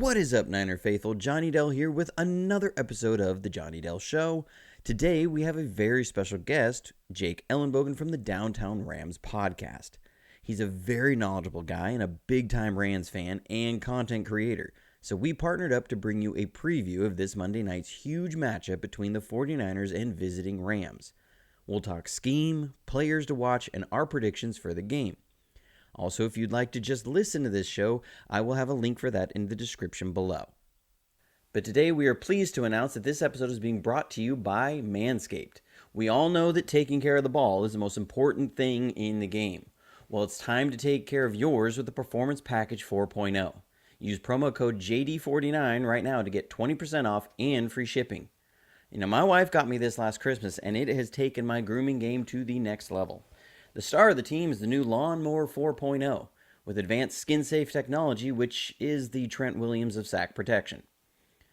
What is up, Niner Faithful? JonnyDel here with another episode of The JonnyDel Show. Today, we have a very special guest, Jake Ellenbogen from the Downtown Rams podcast. He's a very knowledgeable guy and a big-time Rams fan and content creator. So we partnered up to bring you a preview of this Monday night's huge matchup between the 49ers and visiting Rams. We'll talk scheme, players to watch, and our predictions for the game. Also, if you'd like to just listen to this show, I will have a link for that in the description below. But today we are pleased to announce that this episode is being brought to you by Manscaped. We all know that taking care of the ball is the most important thing in the game. Well, it's time to take care of yours with the Performance Package 4.0. Use promo code JD49 right now to get 20% off and free shipping. You know, my wife got me this last Christmas, and it has taken my grooming game to the next level. The star of the team is the new Lawnmower 4.0, with advanced skin-safe technology, which is the Trent Williams of sack protection.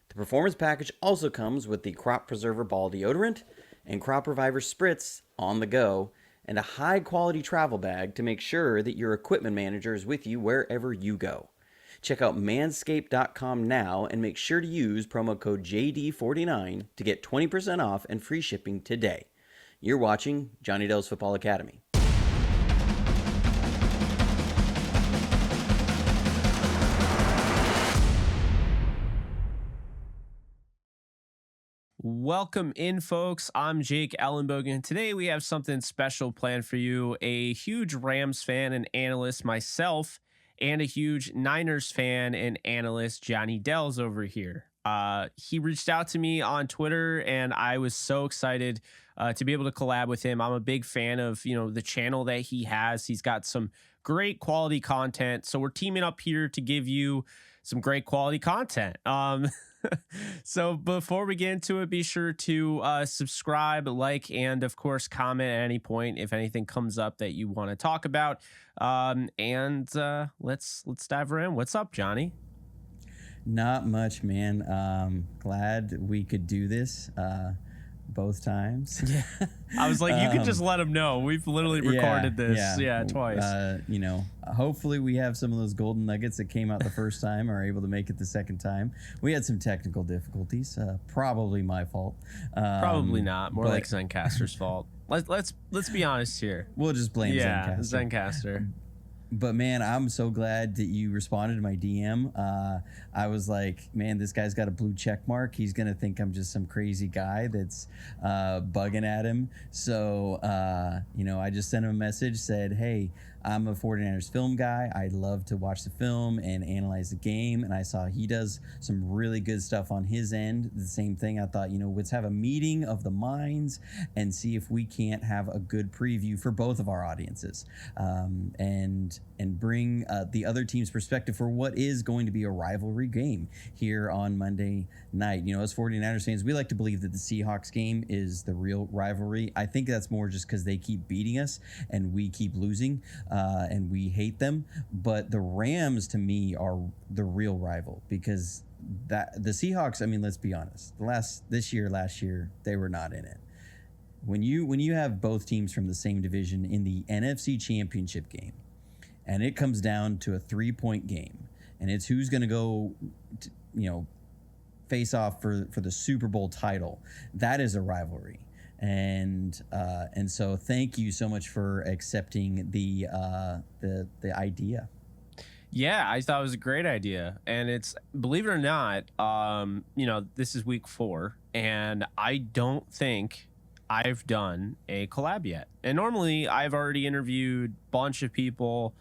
The Performance Package also comes with the Crop Preserver Ball Deodorant and Crop Reviver Spritz on the go, and a high-quality travel bag to make sure that your equipment manager is with you wherever you go. Check out manscaped.com now and make sure to use promo code JD49 to get 20% off and free shipping today. You're watching JonnyDel's Football Academy. Welcome in, folks. I'm Jake Ellenbogen. Today we have something special planned for you. A huge Rams fan and analyst, myself, and a huge Niners fan and analyst, JonnyDel's over here. He reached out to me on Twitter, and I was so excited to be able to collab with him. I'm a big fan of, the channel that he has. He's got some great quality content. So we're teaming up here to give you some great quality content. So before we get into it, be sure to subscribe, like, and of course, comment at any point if anything comes up that you want to talk about. And let's dive right in. What's up, Johnny? Not much, man. Glad we could do this both times. Yeah, I was like, you can just let them know. We've literally recorded this, twice. Hopefully we have some of those golden nuggets that came out the first time are able to make it the second time. We had some technical difficulties, probably my fault. Probably not. More like Zencaster's fault. Let's be honest here. We'll just blame Zencaster. Zencaster. But man, I'm so glad that you responded to my DM. I was like, man, this guy's got a blue check mark. He's going to think I'm just some crazy guy that's bugging at him. So, I just sent him a message, said, hey, I'm a 49ers film guy. I'd love to watch the film and analyze the game. And I saw he does some really good stuff on his end. The same thing. I thought, let's have a meeting of the minds and see if we can't have a good preview for both of our audiences. And bring the other team's perspective for what is going to be a rivalry game here on Monday night. As 49ers fans, we like to believe that the Seahawks game is the real rivalry. I think that's more just because they keep beating us and we keep losing and we hate them. But the Rams, to me, are the real rival because the Seahawks, let's be honest, last year, they were not in it. When you have both teams from the same division in the NFC Championship game, and it comes down to a 3-point game, and it's who's going to go, face off for the Super Bowl title. That is a rivalry, and so thank you so much for accepting the idea. Yeah, I thought it was a great idea, and it's, believe it or not, this is week 4, and I don't think I've done a collab yet. And normally I've already interviewed a bunch of people,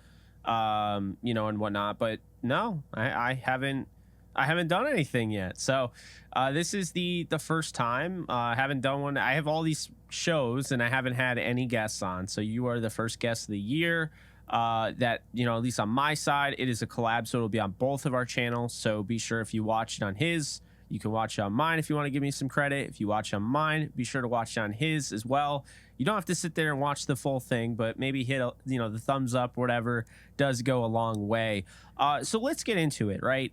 and whatnot, but no, I haven't done anything yet. So this is the first time. I haven't done one. I have all these shows and I haven't had any guests on. So you are the first guest of the year that, at least on my side, it is a collab. So it'll be on both of our channels. So be sure if you watch it on his, you can watch it on mine if you want to give me some credit. If you watch on mine, be sure to watch it on his as well. You don't have to sit there and watch the full thing, but maybe hit, the thumbs up, whatever, does go a long way. So let's get into it, right?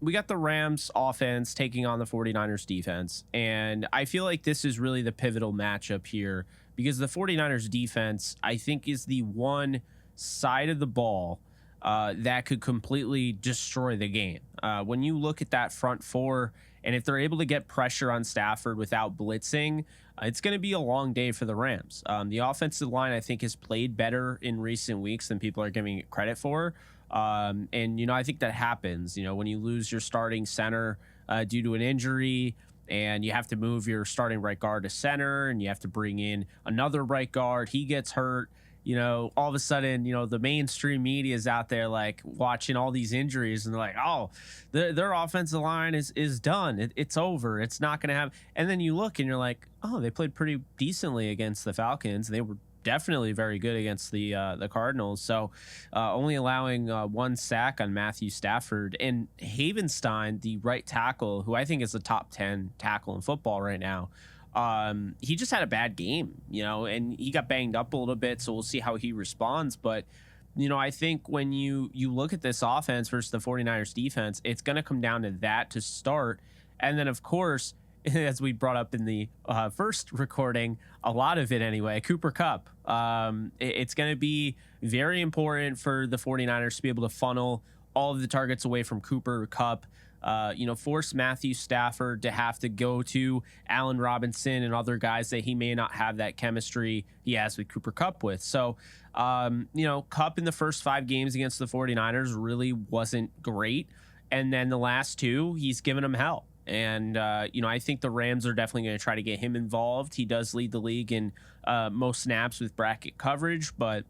We got the Rams offense taking on the 49ers defense, and I feel like this is really the pivotal matchup here because the 49ers defense, I think, is the one side of the ball that could completely destroy the game. When you look at that front four, and if they're able to get pressure on Stafford without blitzing, it's going to be a long day for the Rams. The offensive line, I think, has played better in recent weeks than people are giving it credit for. And I think that happens, when you lose your starting center due to an injury, and you have to move your starting right guard to center, and you have to bring in another right guard. He gets hurt. All of a sudden, the mainstream media is out there like watching all these injuries, and they're like, oh, their offensive line is done. It's over. It's not going to have. And then you look and you're like, oh, they played pretty decently against the Falcons. They were definitely very good against the Cardinals. So only allowing one sack on Matthew Stafford. And Havenstein, the right tackle, who I think is the top 10 tackle in football right now, he just had a bad game, and he got banged up a little bit. So we'll see how he responds. But, I think when you look at this offense versus the 49ers defense, it's going to come down to that to start. And then, of course, as we brought up in the first recording, a lot of it anyway, Cooper Kupp. It's going to be very important for the 49ers to be able to funnel all of the targets away from Cooper Kupp. Force Matthew Stafford to have to go to Allen Robinson and other guys that he may not have that chemistry he has with Cooper Kupp with. So, Kupp in the first 5 games against the 49ers really wasn't great. And then the last 2, he's given them hell. And, I think the Rams are definitely going to try to get him involved. He does lead the league in most snaps with bracket coverage, but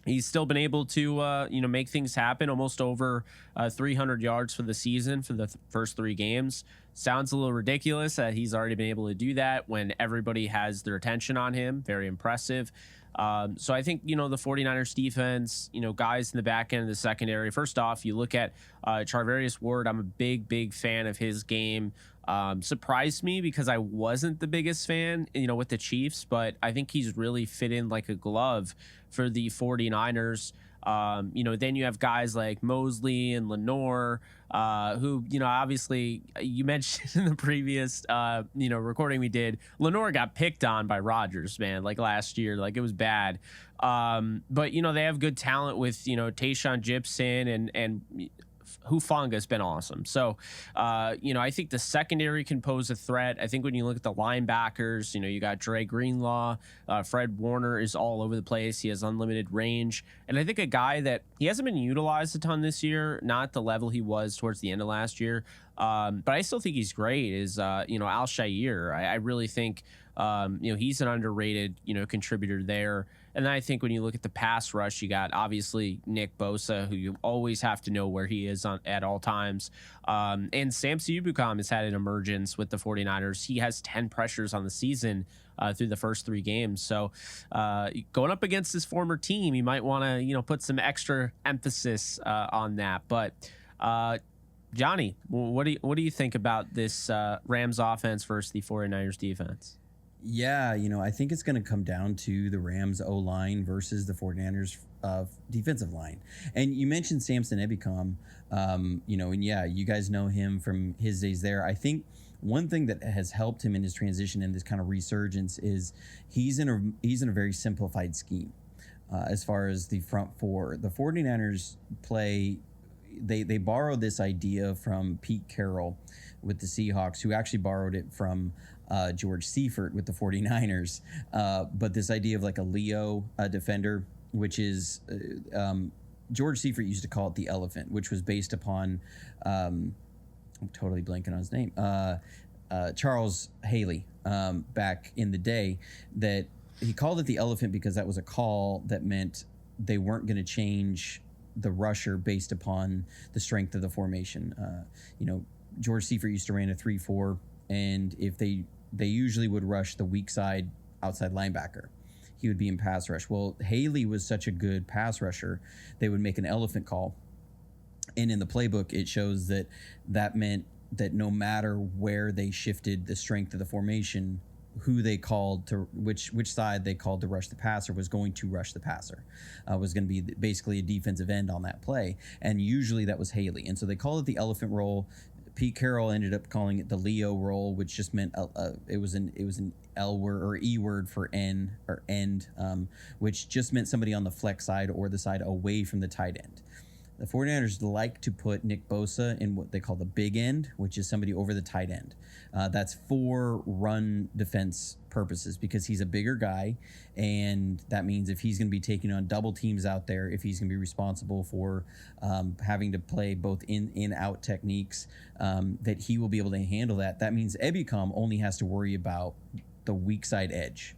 he's still been able to, make things happen. Almost over 300 yards for the season for the first 3 games. Sounds a little ridiculous that he's already been able to do that when everybody has their attention on him. Very impressive. So I think, the 49ers defense, guys in the back end of the secondary. First off, you look at Charvarius Ward. I'm a big fan of his game. Surprised me because I wasn't the biggest fan, with the Chiefs, but I think he's really fit in like a glove for the 49ers. Then you have guys like Mosley and Lenore, who, obviously you mentioned in the previous, recording we did, Lenore got picked on by Rodgers, man, like last year, like it was bad. But, they have good talent with, Tayshaun Gibson and Hufanga's been awesome. So, I think the secondary can pose a threat. I think when you look at the linebackers, you got Dre Greenlaw, Fred Warner is all over the place. He has unlimited range. And I think a guy that he hasn't been utilized a ton this year, not at the level he was towards the end of last year. But I still think he's great is, Al-Shaair. I really think, he's an underrated, contributor there. And then I think when you look at the pass rush, you got obviously Nick Bosa, who you always have to know where he is at all times. And Samson Ebukam has had an emergence with the 49ers. He has 10 pressures on the season through the first 3 games. So going up against his former team, you might want to, put some extra emphasis on that. But Johnny, what do you think about this Rams offense versus the 49ers defense? Yeah, I think it's going to come down to the Rams O-line versus the 49ers defensive line. And you mentioned Samson Ebukam, and yeah, you guys know him from his days there. I think one thing that has helped him in his transition and this kind of resurgence is he's in a very simplified scheme as far as the front four. The 49ers play, they borrowed this idea from Pete Carroll with the Seahawks, who actually borrowed it from George Seifert with the 49ers. But this idea of like a Leo defender, which is George Seifert used to call it the elephant, which was based upon, I'm totally blanking on his name, Charles Haley back in the day, that he called it the elephant because that was a call that meant they weren't going to change the rusher based upon the strength of the formation. George Seifert used to run a 3-4, and if they usually would rush the weak side outside linebacker, he would be in pass rush. Well, Haley was such a good pass rusher, they would make an elephant call. And in the playbook, it shows that meant that no matter where they shifted the strength of the formation, who they called to which side they called to rush the passer was going to rush the passer, was going to be basically a defensive end on that play. And usually that was Haley. And so they call it the elephant roll. Pete Carroll ended up calling it the Leo roll, which just meant it was an L word or E word for N or end, which just meant somebody on the flex side or the side away from the tight end. The 49ers like to put Nick Bosa in what they call the big end, which is somebody over the tight end. That's for run defense purposes because he's a bigger guy, and that means if he's going to be taking on double teams out there, if he's going to be responsible for having to play both in-out techniques, that he will be able to handle that. That means Ebukam only has to worry about the weak side edge.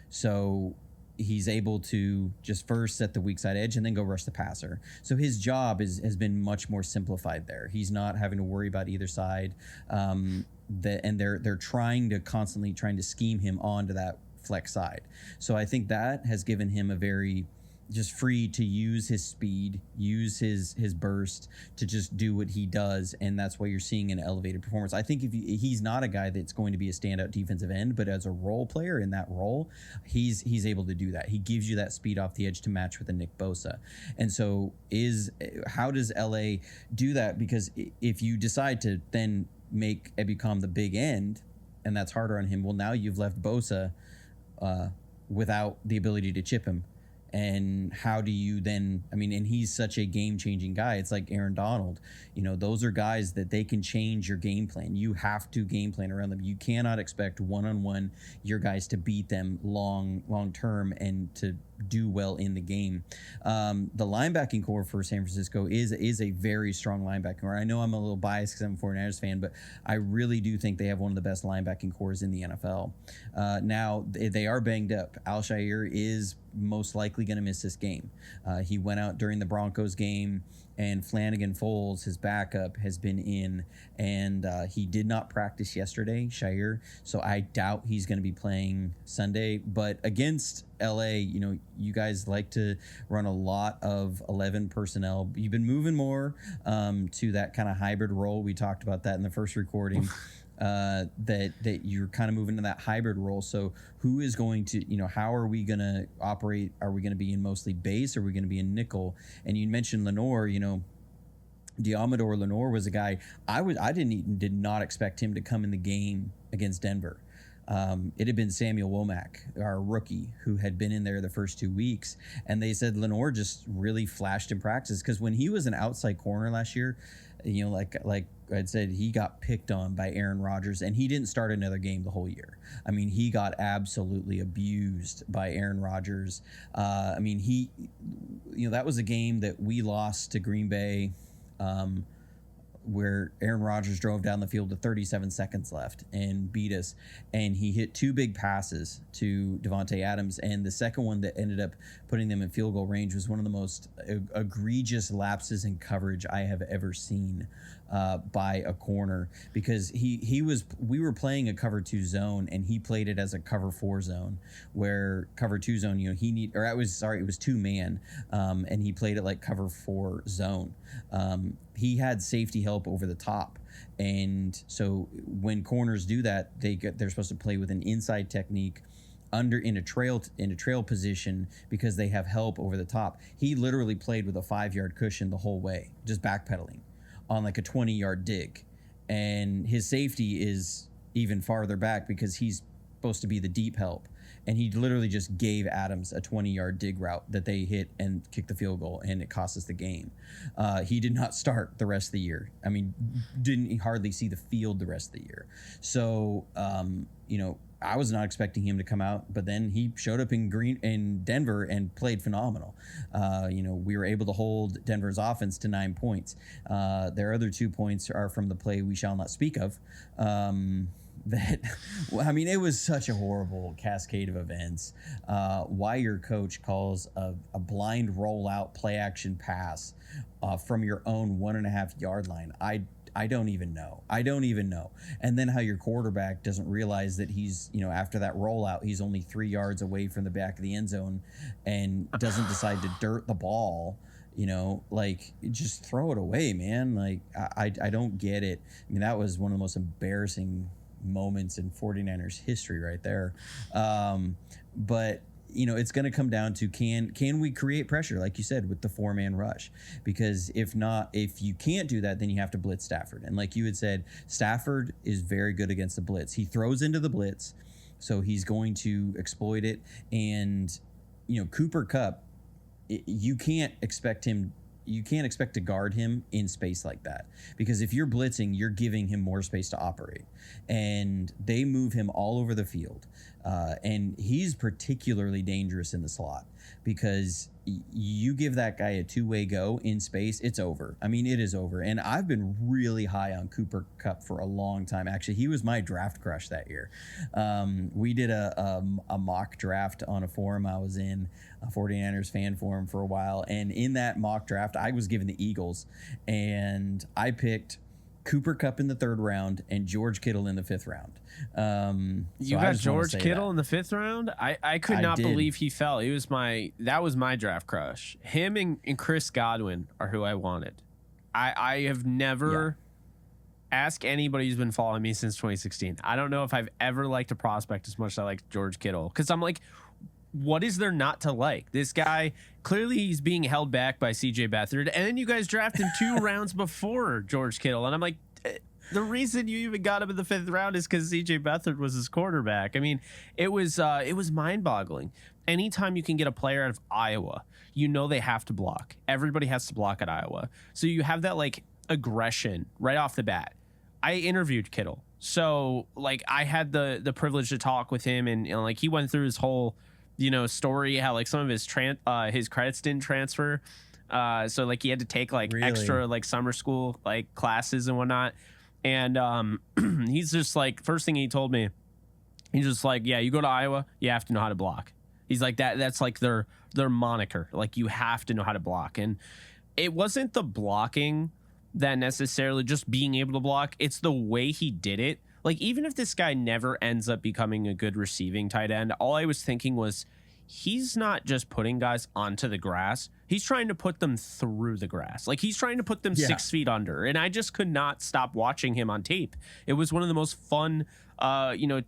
So he's able to just first set the weak side edge and then go rush the passer. So his job has been much more simplified there. He's not having to worry about either side. And they're constantly trying to scheme him onto that flex side. So I think that has given him a very just free to use his speed, use his burst to just do what he does, and that's why you're seeing an elevated performance. I think he's not a guy that's going to be a standout defensive end, but as a role player in that role, he's able to do that. He gives you that speed off the edge to match with a Nick Bosa. And so how does LA do that? Because if you decide to then make Ebukam the big end, and that's harder on him, well, now you've left Bosa without the ability to chip him. And how do you then, and he's such a game-changing guy. It's like Aaron Donald. Those are guys that they can change your game plan. You have to game plan around them. You cannot expect one-on-one your guys to beat them long-term and to do well in the game. The linebacking core for San Francisco is a very strong linebacking core. I know I'm a little biased because I'm a 49ers fan, but I really do think they have one of the best linebacking cores in the NFL. Now, they are banged up. Al-Shaair is most likely going to miss this game. He went out during the Broncos game, and Flanagan Foles, his backup, has been in, and he did not practice yesterday, Shaair, so I doubt he's going to be playing Sunday. But against LA, you guys like to run a lot of 11 personnel. You've been moving more to that kind of hybrid role. We talked about that in the first recording. That you're kind of moving to that hybrid role. So who is going to, how are we going to operate? Are we going to be in mostly base? Or are we going to be in nickel? And you mentioned Lenore, Diamador Lenore was a guy I did not expect him to come in the game against Denver. It had been Samuel Womack, our rookie, who had been in there the first 2 weeks, and they said Lenore just really flashed in practice because when he was an outside corner last year, like I'd said, he got picked on by Aaron Rodgers, and he didn't start another game the whole year. He got absolutely abused by Aaron Rodgers. That was a game that we lost to Green Bay, where Aaron Rodgers drove down the field with 37 seconds left and beat us. And he hit two big passes to Devontae Adams. And the second one that ended up putting them in field goal range was one of the most egregious lapses in coverage I have ever seen by a corner, because we were playing a cover 2 zone and he played it as a cover 4 zone, where cover 2 zone, it was 2-man, and he played it like cover 4 zone. He had safety help over the top, and so when corners do that, they're supposed to play with an inside technique in a trail position because they have help over the top. He literally played with a 5-yard cushion the whole way, just backpedaling on like a 20-yard dig, and his safety is even farther back because he's supposed to be the deep help. And he literally just gave Adams a 20-yard dig route that they hit and kicked the field goal, and it cost us the game. He did not start the rest of the year. Didn't hardly see the field the rest of the year. So, I was not expecting him to come out, but then he showed up in Denver and played phenomenal. We were able to hold Denver's offense to 9 points. Their other 2 points are from the play we shall not speak of. It was such a horrible cascade of events. Why your coach calls a blind rollout play action pass from your own 1.5 yard line, I don't even know. And then how your quarterback doesn't realize that he's, after that rollout, he's only 3 yards away from the back of the end zone and doesn't decide to dirt the ball. Just throw it away, man. I don't get it. That was one of the most embarrassing moments in 49ers history right there. But it's going to come down to can we create pressure, like you said, with the 4-man rush? Because if you can't do that, then you have to blitz Stafford. And like you had said, Stafford is very good against the blitz. He throws into the blitz, so he's going to exploit it. And Cooper Kupp, you can't expect to guard him in space like that, because if you're blitzing, you're giving him more space to operate, and they move him all over the field. And he's particularly dangerous in the slot, because you give that guy a two-way go in space, it's over. I mean, it is over. And I've been really high on Cooper Kupp for a long time. Actually, he was my draft crush that year. We did a mock draft on a forum I was in, a 49ers fan forum for a while. And in that mock draft, I was given the Eagles, and I picked Cooper Kupp in the 3rd round and George Kittle in the 5th round. You got George Kittle in the 5th round? I could not believe he fell. That was my draft crush. Him and Chris Godwin are who I wanted. I have never asked anybody who's been following me since 2016. I don't know if I've ever liked a prospect as much as I like George Kittle, because I'm like, what is there not to like? This guy, clearly he's being held back by CJ Beathard, and then you guys draft him 2 rounds before George Kittle, and I'm like, the reason you even got him in the 5th round is because CJ Beathard was his quarterback. I mean, it was mind-boggling. Anytime you can get a player out of Iowa, they have to block. Everybody has to block at Iowa, so you have that like aggression right off the bat. I interviewed Kittle, so like I had the privilege to talk with him, and like he went through his whole story, how like some of his credits didn't transfer, so like he had to take like extra like summer school like classes and whatnot. And he's just like, first thing he told me, he's just like, yeah, you go to Iowa, you have to know how to block. He's like, that's like their moniker, like you have to know how to block. And it wasn't the blocking that necessarily, just being able to block, it's the way he did it. Like, even if this guy never ends up becoming a good receiving tight end, all I was thinking was, he's not just putting guys onto the grass. He's trying to put them through the grass. Like, he's trying to put them 6 feet under. And I just could not stop watching him on tape. It was one of the most fun,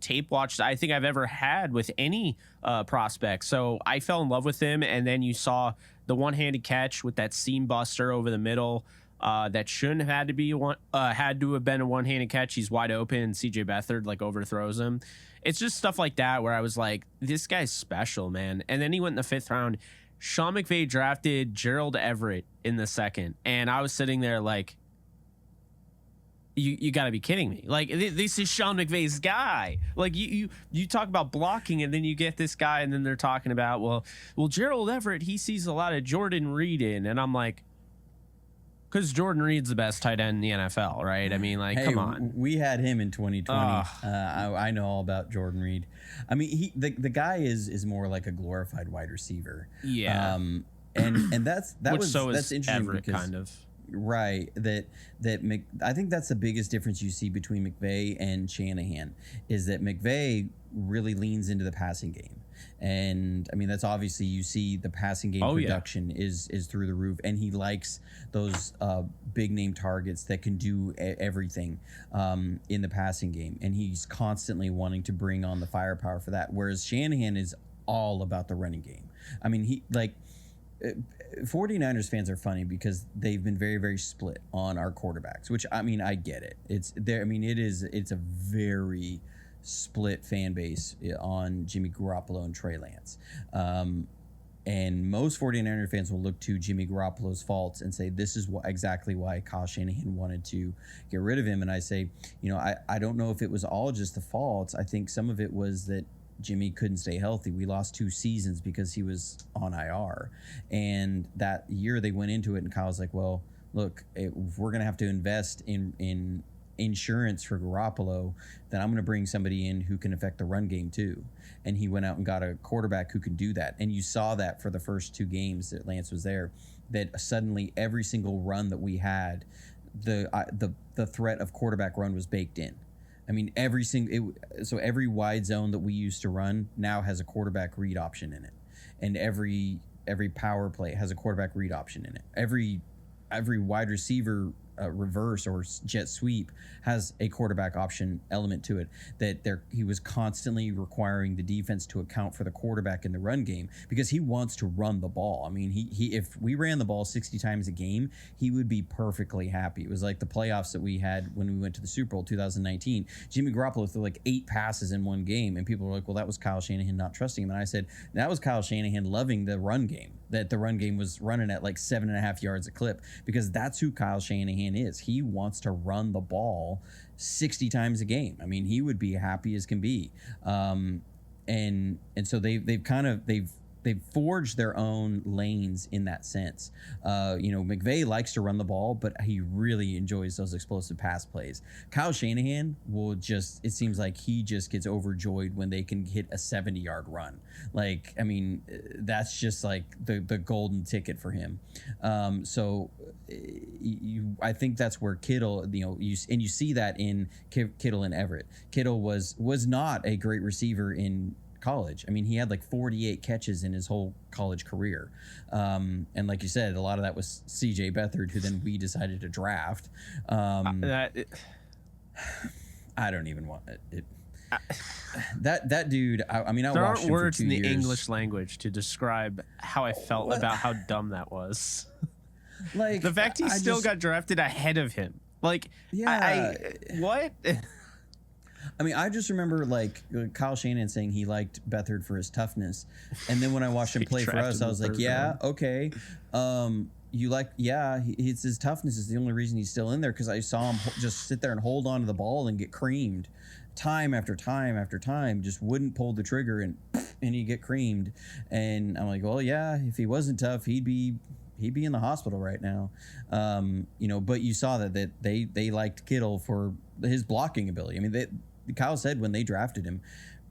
tape watch I think I've ever had with any prospect. So I fell in love with him. And then you saw the one-handed catch with that seam buster over the middle. That shouldn't have had to have been a one-handed catch. He's wide open, and CJ Beathard like overthrows him. It's just stuff like that where I was like, this guy's special, man. And then he went in the 5th round. Sean McVay drafted Gerald Everett in the 2nd, and I was sitting there like, you got to be kidding me. Like, this is Sean McVay's guy. Like, you talk about blocking, and then you get this guy, and then they're talking about, well, Gerald Everett, he sees a lot of Jordan Reed in, and I'm like, because Jordan Reed's the best tight end in the NFL, right? I mean, like, come on. We had him in 2020. I know all about Jordan Reed. I mean, the guy is more like a glorified wide receiver. Yeah. And that's interesting Everett, because, kind of. Right. I think that's the biggest difference you see between McVay and Shanahan, is that McVay really leans into the passing game. And I mean, that's obviously, you see the passing game production is through the roof, and he likes those big name targets that can do everything in the passing game, and he's constantly wanting to bring on the firepower for that, whereas Shanahan is all about the running game. I mean, he like 49ers fans are funny because they've been very, very split on our quarterbacks, which, I mean, I get it. It's there. I mean, it's a very split fan base on Jimmy Garoppolo and Trey Lance. And most 49er fans will look to Jimmy Garoppolo's faults and say, this is exactly why Kyle Shanahan wanted to get rid of him. And I say, I don't know if it was all just the faults. I think some of it was that Jimmy couldn't stay healthy. We lost 2 seasons because he was on IR. And that year they went into it, and Kyle's like, well, look, if we're going to have to invest in insurance for Garoppolo, then I'm going to bring somebody in who can affect the run game too. And he went out and got a quarterback who can do that. And you saw that for the first 2 games that Lance was there, that suddenly every single run that we had, the threat of quarterback run was baked in. I mean, so every wide zone that we used to run now has a quarterback read option in it, and every power play has a quarterback read option in it. Every wide receiver reverse or jet sweep has a quarterback option element to it, that he was constantly requiring the defense to account for the quarterback in the run game because he wants to run the ball. I mean, he if we ran the ball 60 times a game, he would be perfectly happy. It was like the playoffs that we had when we went to the Super Bowl 2019. Jimmy Garoppolo threw like 8 passes in one game, and people were like, well, that was Kyle Shanahan not trusting him. And I said, that was Kyle Shanahan loving the run game, that the run game was running at like 7.5 yards a clip, because that's who Kyle Shanahan is. He wants to run the ball 60 times a game. I mean, he would be happy as can be. And so they've forged their own lanes in that sense. McVay likes to run the ball, but he really enjoys those explosive pass plays. Kyle Shanahan it seems like he just gets overjoyed when they can hit a 70-yard run. Like, I mean, that's just like the golden ticket for him. I think that's where Kittle, you see that in Kittle and Everett. Kittle was not a great receiver in college. I mean, he had like 48 catches in his whole college career. And like you said, a lot of that was CJ Beathard, who then we decided to draft. I don't even want it. That dude, I mean, I there watched aren't him words for 2 in the years. English language to describe how I felt about how dumb that was. Like, the fact he still got drafted ahead of him. Like, yeah. What? I mean, I just remember like Kyle Shanahan saying he liked Beathard for his toughness, and then when I watched him play for us, I was like, yeah, okay. It's his toughness is the only reason he's still in there, because I saw him just sit there and hold on to the ball and get creamed time after time after time, just wouldn't pull the trigger and he'd get creamed. And I'm like, well, yeah, if he wasn't tough, he'd be in the hospital right now. But you saw that they liked Kittle for his blocking ability. I mean, Kyle said when they drafted him,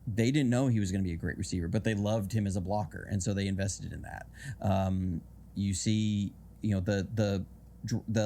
they didn't know he was going to be a great receiver, but they loved him as a blocker, and so they invested in that. You see, the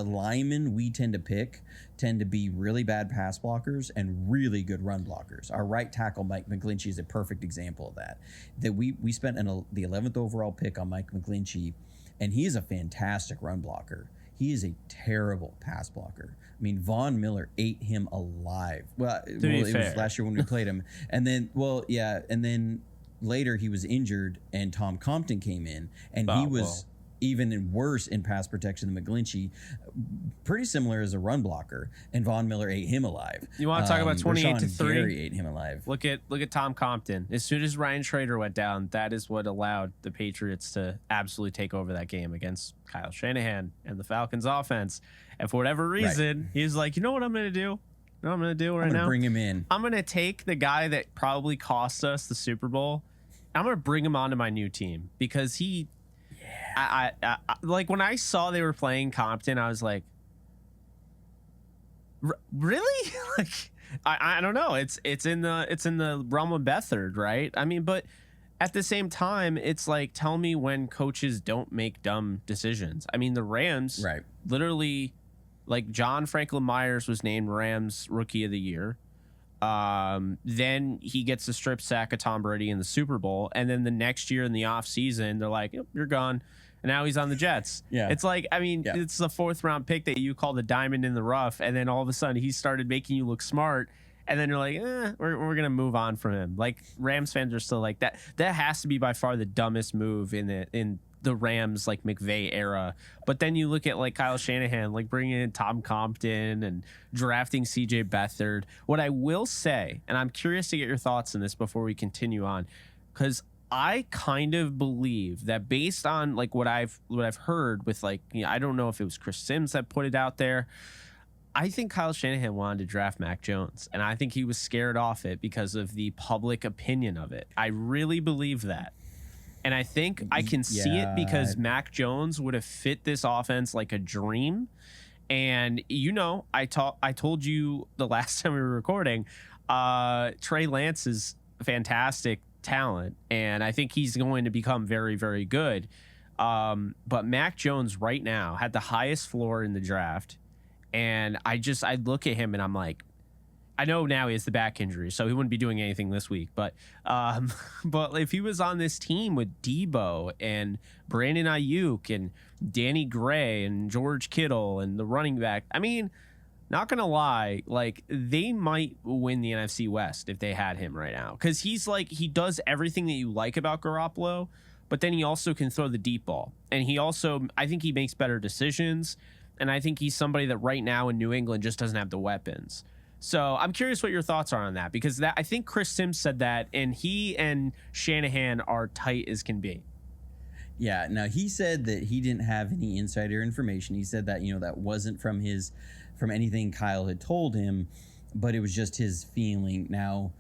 linemen we tend to be really bad pass blockers and really good run blockers. Our right tackle, Mike McGlinchey, is a perfect example of that. That we spent the 11th overall pick on Mike McGlinchey, and he is a fantastic run blocker. He is a terrible pass blocker. I mean, Von Miller ate him alive. Well, it was last year when we played him. And then, later he was injured, and Tom Compton came in, and he was even worse in pass protection than McGlinchey. Pretty similar as a run blocker, and Von Miller ate him alive. You want to talk about 28-3? Gary ate him alive. Look at Tom Compton. As soon as Ryan Schrader went down, that is what allowed the Patriots to absolutely take over that game against Kyle Shanahan and the Falcons offense. And for whatever reason, he's like, you know what I'm going to do? You know what I'm going to do right now? Bring him in. I'm going to take the guy that probably cost us the Super Bowl. I'm going to bring him onto my new team, because he... I like when I saw they were playing Compton, I was like, really? Like, I don't know. It's in the realm of Beathard, right? I mean, but at the same time, it's like, tell me when coaches don't make dumb decisions. I mean, the Rams, literally, like John Franklin Myers was named Rams Rookie of the Year. Then he gets the strip sack of Tom Brady in the Super Bowl, and then the next year in the offseason, they're like, yep, you're gone. And now he's on the Jets. Yeah. It's like, I mean, it's the 4th round pick that you call the diamond in the rough, and then all of a sudden he started making you look smart, and then you're like, we're going to move on from him. Like, Rams fans are still like that. That has to be by far the dumbest move in the Rams, like, McVay era. But then you look at, like, Kyle Shanahan, like, bringing in Tom Compton and drafting CJ Beathard. What I will say, and I'm curious to get your thoughts on this before we continue on, because I kind of believe that based on, like, what I've heard with, like, I don't know if it was Chris Sims that put it out there. I think Kyle Shanahan wanted to draft Mac Jones, and I think he was scared off it because of the public opinion of it. I really believe that. And I think I can see it because Mac Jones would have fit this offense like a dream. And, I told you the last time we were recording, Trey Lance is fantastic talent, and I think he's going to become very, very good. But Mac Jones right now had the highest floor in the draft. And I look at him and I'm like, I know now he has the back injury, so he wouldn't be doing anything this week. But but if he was on this team with Debo and Brandon Ayuk and Danny Gray and George Kittle and the running back, I mean, not gonna lie, like they might win the NFC West if they had him right now, because he's like, he does everything that you like about Garoppolo, but then he also can throw the deep ball, and he also, I think he makes better decisions, and I think he's somebody that right now in New England just doesn't have the weapons. So I'm curious what your thoughts are on that, because that, I think Chris Sims said that, and he and Shanahan are tight as can be. Yeah, now he said that he didn't have any insider information. He said that, that wasn't from anything Kyle had told him, but it was just his feeling. Now,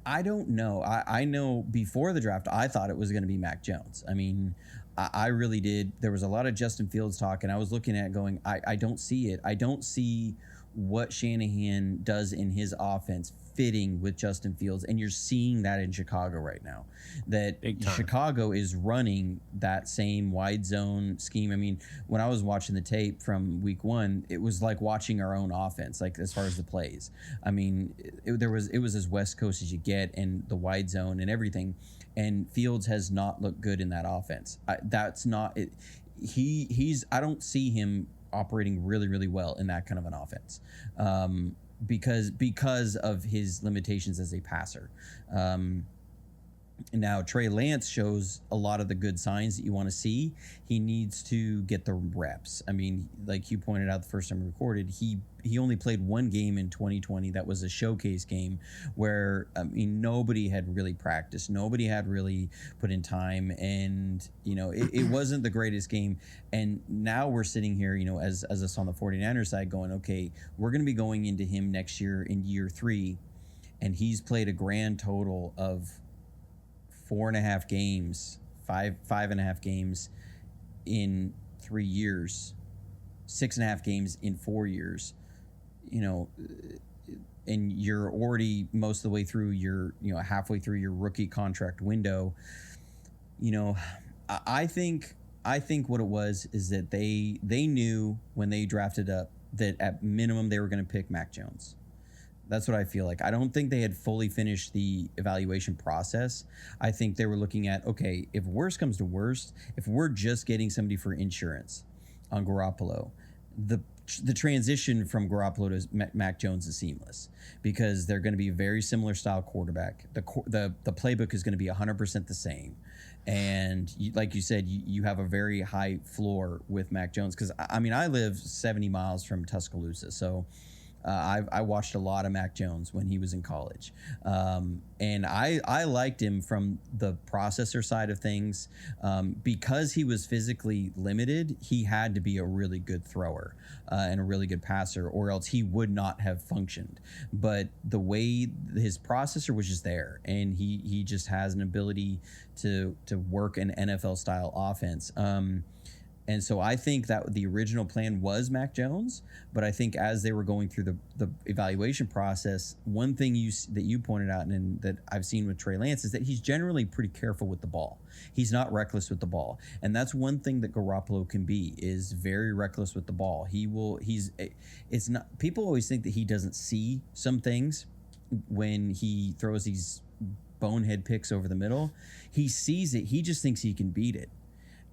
I don't know. I know before the draft, I thought it was going to be Mac Jones. I mean, I really did. There was a lot of Justin Fields talk, and I was looking at it going, I don't see it. I don't see what Shanahan does in his offense fitting with Justin Fields, and you're seeing that in Chicago right now. That Chicago is running that same wide zone scheme. I mean, when I was watching the tape from week 1, it was like watching our own offense, like as far as the plays. I mean, it was as West Coast as you get, and the wide zone and everything. And Fields has not looked good in that offense. That's not it. I don't see him operating really, really well in that kind of an offense, because of his limitations as a passer. Now, Trey Lance shows a lot of the good signs that you want to see. He needs to get the reps. I mean, like you pointed out the first time we recorded, he only played one game in 2020 that was a showcase game where, I mean, nobody had really practiced. Nobody had really put in time, and, it wasn't the greatest game. And now we're sitting here, as us on the 49ers side going, okay, we're going to be going into him next year in year 3, and he's played a grand total of 4.5 games, 5.5 games in 3 years, 6.5 games in 4 years, and you're already most of the way through your, halfway through your rookie contract window. I think what it was is that they knew when they drafted up that at minimum they were going to pick Mac Jones. That's what I feel like. I don't think they had fully finished the evaluation process. I think they were looking at, okay, if worst comes to worst, if we're just getting somebody for insurance on Garoppolo, the transition from Garoppolo to Mac Jones is seamless, because they're going to be a very similar style quarterback. The playbook is going to be 100% the same. And like you said, you have a very high floor with Mac Jones, because, I mean, I live 70 miles from Tuscaloosa, so I watched a lot of Mac Jones when he was in college, and I liked him from the processor side of things, because he was physically limited. He had to be a really good thrower and a really good passer, or else he would not have functioned. But the way his processor was just there, and he just has an ability to work an NFL style offense. And so I think that the original plan was Mac Jones, but I think as they were going through the evaluation process, one thing that you pointed out, and that I've seen with Trey Lance, is that he's generally pretty careful with the ball. He's not reckless with the ball, and that's one thing that Garoppolo can be, is very reckless with the ball. It's not. People always think that he doesn't see some things when he throws these bonehead picks over the middle. He sees it. He just thinks he can beat it.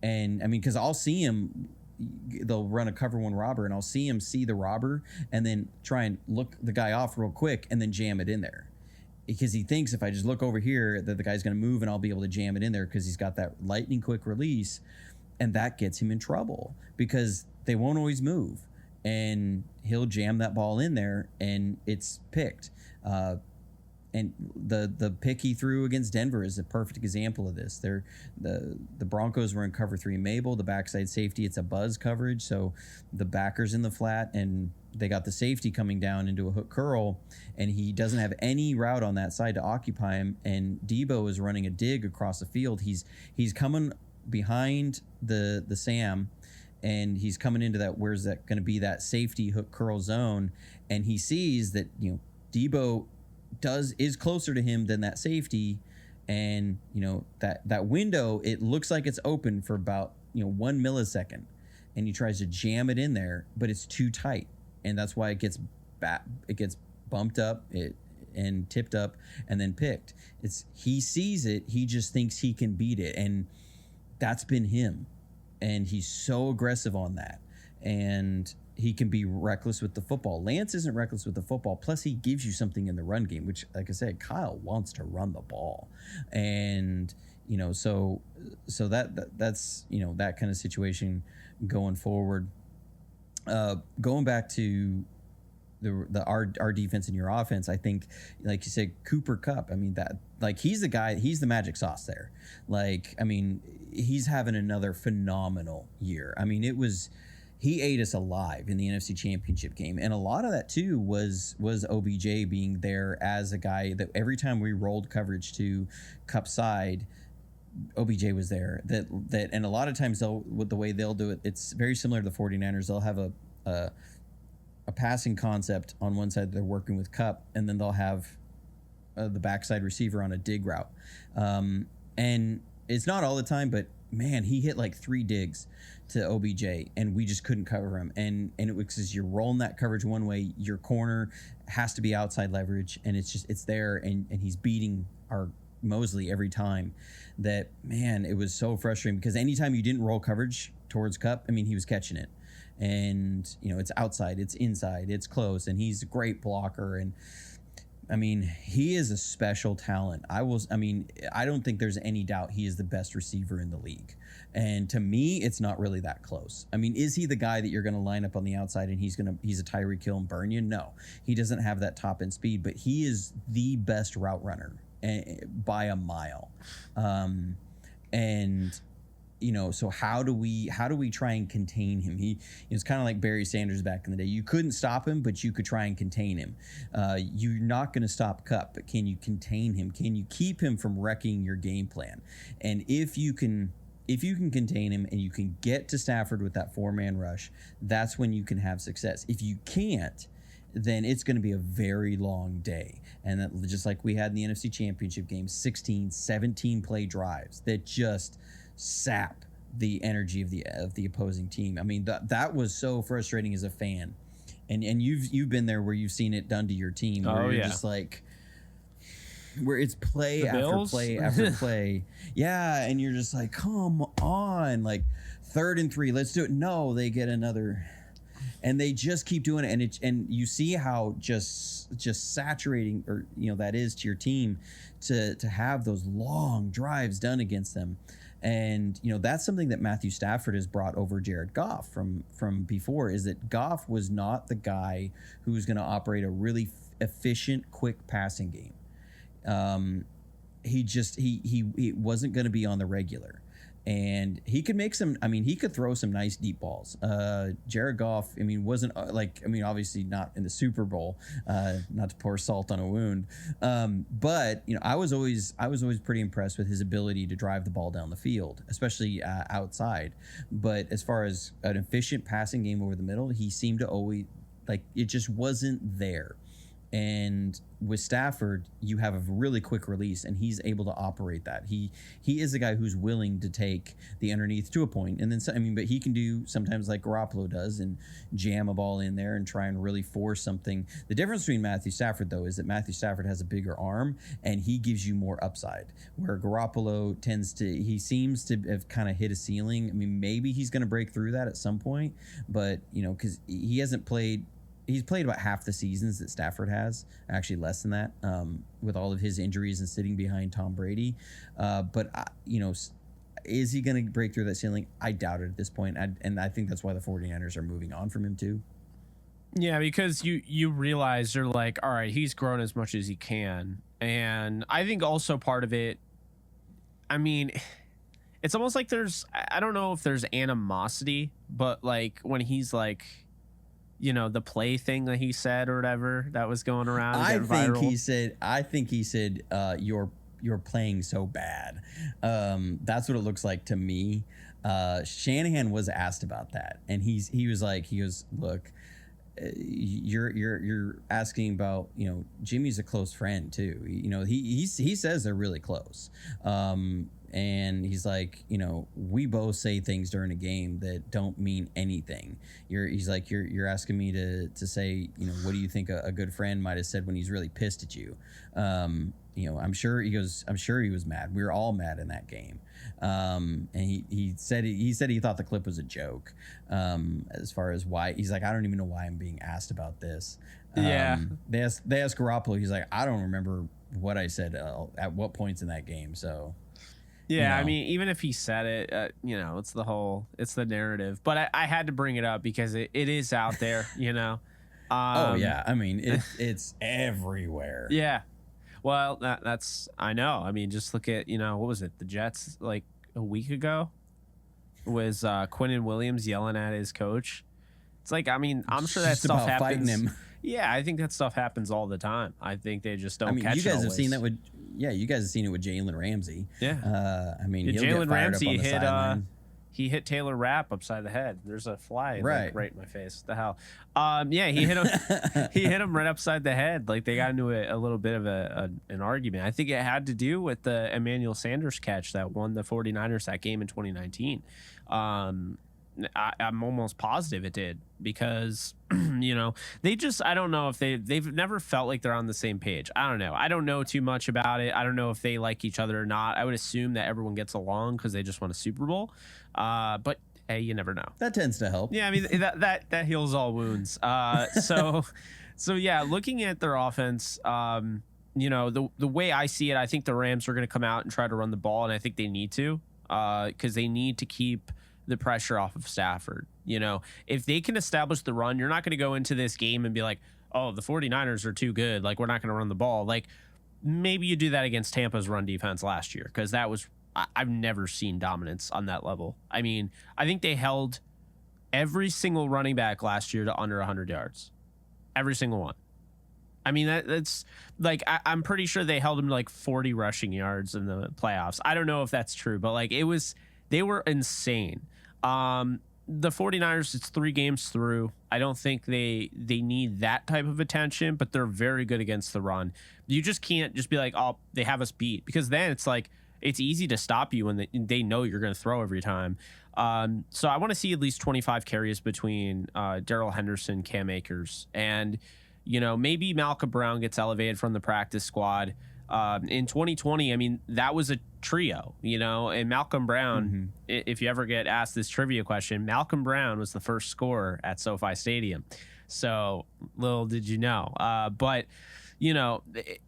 And I mean, because I'll see him, they'll run a cover one robber, and I'll see him see the robber and then try and look the guy off real quick and then jam it in there, because he thinks if I just look over here that the guy's going to move and I'll be able to jam it in there, because he's got that lightning quick release, and that gets him in trouble because they won't always move, and he'll jam that ball in there and it's picked. And the pick he threw against Denver is a perfect example of this. The Broncos were in cover 3 Mabel, the backside safety. It's a buzz coverage, so the backer's in the flat, and they got the safety coming down into a hook curl, and he doesn't have any route on that side to occupy him. And Debo is running a dig across the field. He's coming behind the Sam, and he's coming into that, where's that going to be, that safety hook curl zone, and he sees that Debo is closer to him than that safety, and that window, it looks like it's open for about 1 millisecond, and he tries to jam it in there, but it's too tight, and that's why it gets bumped up, and tipped up, and then picked. He sees it. He just thinks he can beat it, and that's been him. And he's so aggressive on that, and he can be reckless with the football. Lance isn't reckless with the football. Plus, he gives you something in the run game, which, like I said, Kyle wants to run the ball, and so that's that kind of situation going forward. Going back to our defense and your offense, I think, like you said, Cooper Kupp. I mean, that, like, he's the guy. He's the magic sauce there. Like, I mean, he's having another phenomenal year. I mean, he ate us alive in the NFC Championship game, and a lot of that too was OBJ being there as a guy that every time we rolled coverage to Kupp's side, OBJ was there. That and a lot of times with the way they'll do it, it's very similar to the 49ers. They'll have a passing concept on one side they're working with Kupp, and then they'll have the backside receiver on a dig route. And it's not all the time, but man, he hit like 3 digs to OBJ, and we just couldn't cover him. And it was because you're rolling that coverage one way, your corner has to be outside leverage, and it's there, and he's beating our Mosley every time. That, man, it was so frustrating because anytime you didn't roll coverage towards Kupp, I mean, he was catching it. And it's outside, it's inside, it's close, and he's a great blocker. And I mean, he is a special talent. I don't think there's any doubt he is the best receiver in the league. And to me, it's not really that close. I mean, is he the guy that you're going to line up on the outside and he's a Tyreek Hill and burn you? No, he doesn't have that top end speed, but he is the best route runner by a mile. So how do we try and contain him? It's kind of like Barry Sanders back in the day. You couldn't stop him, but you could try and contain him. You're not going to stop Kupp, but can you contain him? Can you keep him from wrecking your game plan? And if you can contain him and you can get to Stafford with that 4-man rush, that's when you can have success. If you can't, then it's going to be a very long day. And that, just like we had in the NFC Championship game, 16, 17 play drives that just sap the energy of the opposing team. I mean, that was so frustrating as a fan. And you've been there where you've seen it done to your team where you're just like, where it's play after play after play. Yeah, and you're just like, come on, like 3rd and 3, let's do it. No, they get another, and they just keep doing it, and you see how just saturating that is to your team to have those long drives done against them. And that's something that Matthew Stafford has brought over Jared Goff from before, is that Goff was not the guy who was going to operate a really efficient, quick passing game. He wasn't going to be on the regular, and he could make he could throw some nice deep balls. Jared Goff, wasn't obviously not in the Super Bowl, not to pour salt on a wound. But I was always pretty impressed with his ability to drive the ball down the field, especially outside. But as far as an efficient passing game over the middle, he seemed to always, it just wasn't there. And with Stafford, you have a really quick release, and he's able to operate that. He is a guy who's willing to take the underneath to a point, and then but he can do sometimes like Garoppolo does and jam a ball in there and try and really force something. The difference between Matthew Stafford, though, is that Matthew Stafford has a bigger arm and he gives you more upside, where Garoppolo seems to have kind of hit a ceiling. Maybe he's going to break through that at some point, but because he hasn't played. He's played about half the seasons that Stafford has, actually less than that, with all of his injuries and sitting behind Tom Brady. But is he going to break through that ceiling? I doubt it at this point. And I think that's why the 49ers are moving on from him too. Yeah, because you realize you're like, all right, he's grown as much as he can. And I think also part of it, it's almost like I don't know if there's animosity, but like when he's like, the play thing that he said or whatever that was going around. I think he said, you're playing so bad. That's what it looks like to me. Shanahan was asked about that, and he goes, look, you're asking about, Jimmy's a close friend too. He says they're really close. and he's like, we both say things during a game that don't mean anything. He's like, you're asking me to say, what do you think a good friend might have said when he's really pissed at you? I'm sure he was mad. We were all mad in that game. And he said he thought the clip was a joke. As far as why, he's like, I don't even know why I'm being asked about this. They asked Garoppolo. He's like, I don't remember what I said at what points in that game. So yeah, I mean, even if he said it, it's the narrative. But I had to bring it up because it is out there. Oh yeah, I mean it's everywhere. Yeah, well that's I know. I mean, just look at what was it? The Jets like a week ago was Quinnen Williams yelling at his coach. It's like, I mean, I'm sure that stuff happens. Fighting him. Yeah, I think that stuff happens all the time. I think they just don't catch it. You guys have seen that with you guys have seen it with Jalen Ramsey. Yeah. I mean, Jalen Ramsey he hit Taylor Rapp upside the head. There's a fly right in my face. What the hell? Yeah, he hit him. He hit him right upside the head. Like they got into a little bit of an argument. I think it had to do with the Emmanuel Sanders catch that won the 49ers that game in 2019. I'm almost positive it did because, they just, I don't know if they've never felt like they're on the same page. I don't know. I don't know too much about it. I don't know if they like each other or not. I would assume that everyone gets along because they just won a Super Bowl. But hey, you never know. That tends to help. Yeah, I mean, that heals all wounds. So yeah, looking at their offense, the way I see it, I think the Rams are going to come out and try to run the ball, and I think they need to because they need to keep the pressure off of Stafford. If they can establish the run, you're not going to go into this game and be like, oh, the 49ers are too good, like we're not going to run the ball. Like maybe you do that against Tampa's run defense last year, because that was, I've never seen dominance on that level. I mean, I think they held every single running back last year to under 100 yards, every single one. I mean, that's like, I'm pretty sure they held him to like 40 rushing yards in the playoffs. I don't know if that's true, but like they were insane. The 49ers, it's 3 games through. I don't think they need that type of attention, but they're very good against the run. You just can't just be like, oh, they have us beat, because then it's like, it's easy to stop you when they know you're going to throw every time. So I want to see at least 25 carries between Darrell Henderson, Cam Akers, and, maybe Malcolm Brown gets elevated from the practice squad. In 2020, I mean, that was a trio, and Malcolm Brown, if you ever get asked this trivia question, Malcolm Brown was the first scorer at SoFi Stadium. So little did you know. But,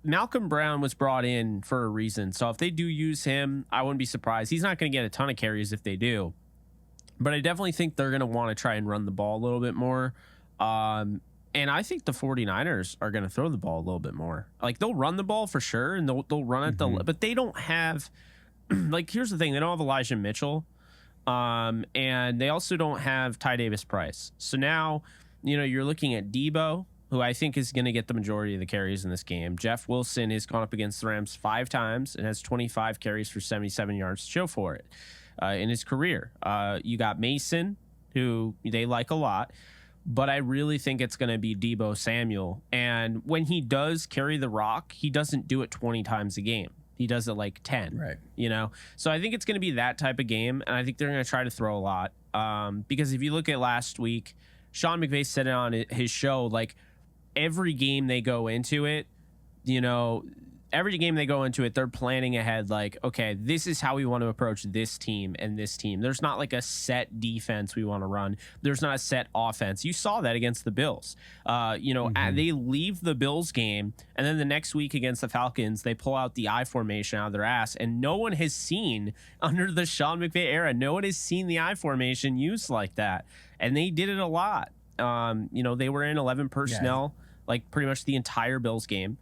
Malcolm Brown was brought in for a reason. So if they do use him, I wouldn't be surprised. He's not going to get a ton of carries if they do. But I definitely think they're going to want to try and run the ball a little bit more. And I think the 49ers are going to throw the ball a little bit more. Like, they'll run the ball for sure, and they'll run it, but they don't have, like, here's the thing. They don't have Elijah Mitchell, and they also don't have Ty Davis-Price. So now, you're looking at Debo, who I think is going to get the majority of the carries in this game. Jeff Wilson has gone up against the Rams 5 times and has 25 carries for 77 yards to show for it in his career. You got Mason, who they like a lot. But I really think it's going to be Debo Samuel. And when he does carry the rock, he doesn't do it 20 times a game. He does it like 10. Right. So I think it's going to be that type of game. And I think they're going to try to throw a lot. Because if you look at last week, Sean McVay said it on his show, like every game they go into it, they're planning ahead like, okay, this is how we want to approach this team and this team. There's not like a set defense we want to run. There's not a set offense. You saw that against the Bills. They leave the Bills game, and then the next week against the Falcons, they pull out the I formation out of their ass, and no one has seen, under the Sean McVay era, no one has seen the I formation used like that. And they did it a lot. They were in 11 personnel, like pretty much the entire Bills game.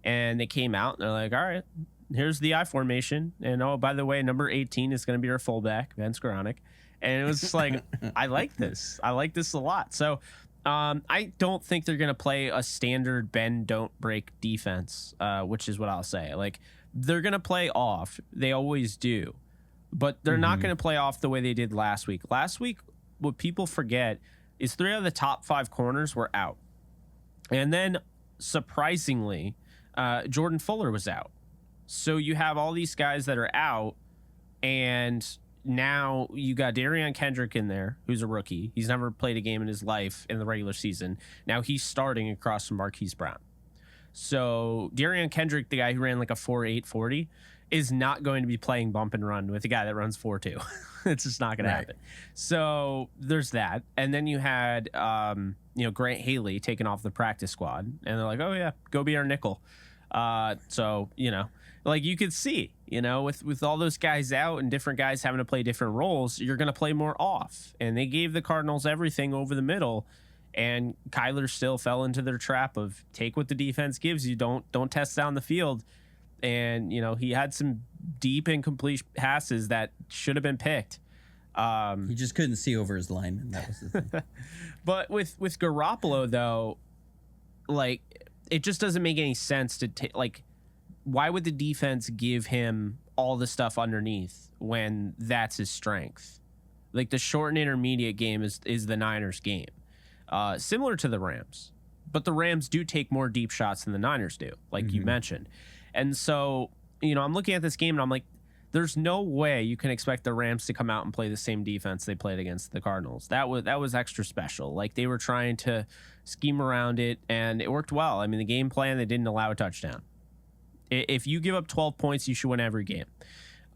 And they came out and they're like, all right, here's the I formation. And oh, by the way, number 18 is going to be our fullback, Ben Skoranek. And it was just like, I like this. I like this a lot. So I don't think they're going to play a standard bend, don't break defense, which is what I'll say. Like, they're going to play off. They always do. But they're not going to play off the way they did last week. Last week, what people forget is 3 out of the top 5 corners were out. And then, surprisingly, Jordan Fuller was out. So you have all these guys that are out, And now you got Darian Kendrick in there, who's a rookie. He's never played a game in his life in the regular season. Now he's starting across from Marquise Brown. So Darian Kendrick, the guy who ran like a 4.8 40, is not going to be playing bump and run with a guy that runs 4.2. It's just not going to happen. So there's that. And then you had, Grant Haley taken off the practice squad. And they're like, oh, yeah, go be our nickel. So, like you could see, with all those guys out and different guys having to play different roles, you're going to play more off. And they gave the Cardinals everything over the middle. And Kyler still fell into their trap of take what the defense gives you. Don't test down the field. And, he had some deep incomplete passes that should have been picked. He just couldn't see over his lineman. That was the thing. But with Garoppolo, though, like, it just doesn't make any sense to take, like, why would the defense give him all the stuff underneath when that's his strength? Like, the short and intermediate game is the Niners game. Similar to the Rams. But the Rams do take more deep shots than the Niners do, like you mentioned. And so, I'm looking at this game and I'm like, there's no way you can expect the Rams to come out and play the same defense they played against the Cardinals. That was extra special. Like, they were trying to scheme around it, and it worked well. I mean, the game plan, they didn't allow a touchdown. If you give up 12 points, you should win every game.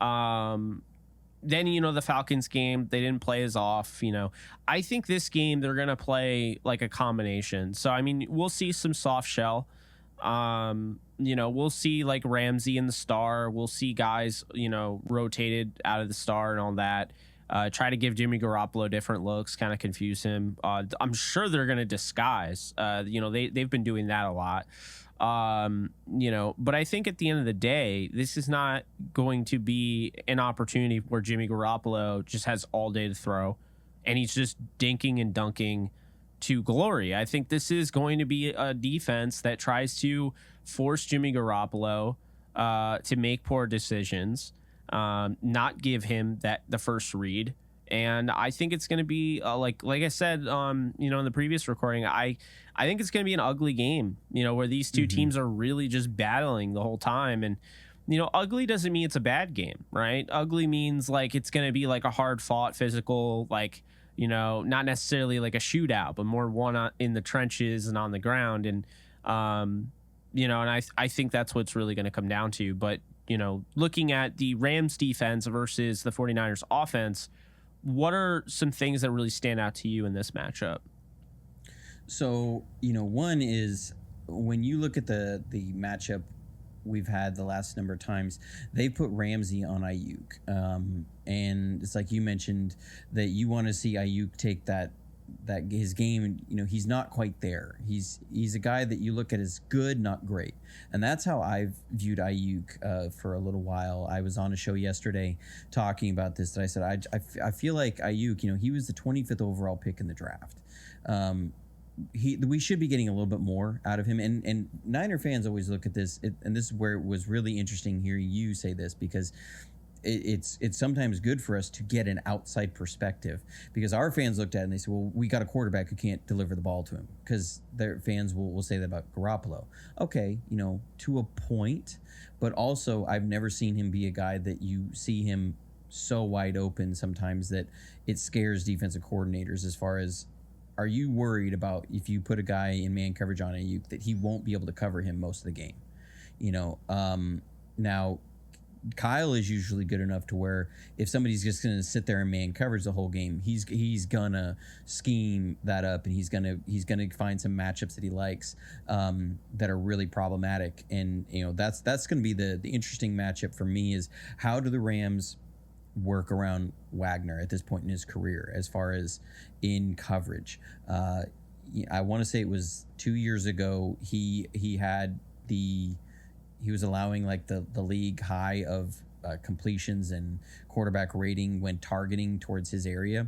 Then, the Falcons game, they didn't play as off. I think this game, they're going to play like a combination. So, I mean, we'll see some soft shell. We'll see like Ramsey in the star. We'll see guys, rotated out of the star and all that. Try to give Jimmy Garoppolo different looks, kind of confuse him. I'm sure they're going to disguise. They've been doing that a lot. But I think at the end of the day, this is not going to be an opportunity where Jimmy Garoppolo just has all day to throw and he's just dinking and dunking to glory. I think this is going to be a defense that tries to force Jimmy Garoppolo to make poor decisions, not give him the first read. And I think it's going to be like I said, in the previous recording, I think it's going to be an ugly game, where these two teams are really just battling the whole time. And, ugly doesn't mean it's a bad game, right? Ugly means like it's going to be like a hard fought physical, like, not necessarily like a shootout, but more one in the trenches and on the ground. And, and I think that's what's really going to come down to. But, looking at the Rams defense versus the 49ers offense, what are some things that really stand out to you in this matchup? So, one is when you look at the matchup we've had the last number of times, they put Ramsey on Ayuk. And it's like you mentioned that you want to see Ayuk take that his game, he's not quite there. He's a guy that you look at as good, not great. And that's how I've viewed Ayuk for a little while. I was on a show yesterday talking about this, that I said, I feel like Ayuk, he was the 25th overall pick in the draft. We should be getting a little bit more out of him. And Niner fans always look at this, and this is where it was really interesting hearing you say this, because it's sometimes good for us to get an outside perspective, because our fans looked at it and they said, well, we got a quarterback who can't deliver the ball to him, because their fans will say that about Garoppolo. Okay, to a point, but also I've never seen him be a guy that you see him so wide open sometimes that it scares defensive coordinators, as far as, are you worried about if you put a guy in man coverage on Ayuk that he won't be able to cover him most of the game? Now Kyle is usually good enough to where if somebody's just going to sit there and man coverage the whole game, he's gonna scheme that up, and he's gonna find some matchups that he likes that are really problematic. And that's going to be the interesting matchup for me, is how do the Rams work around Wagner at this point in his career as far as in coverage. I want to say it was 2 years ago he was allowing like the league high of completions and quarterback rating when targeting towards his area,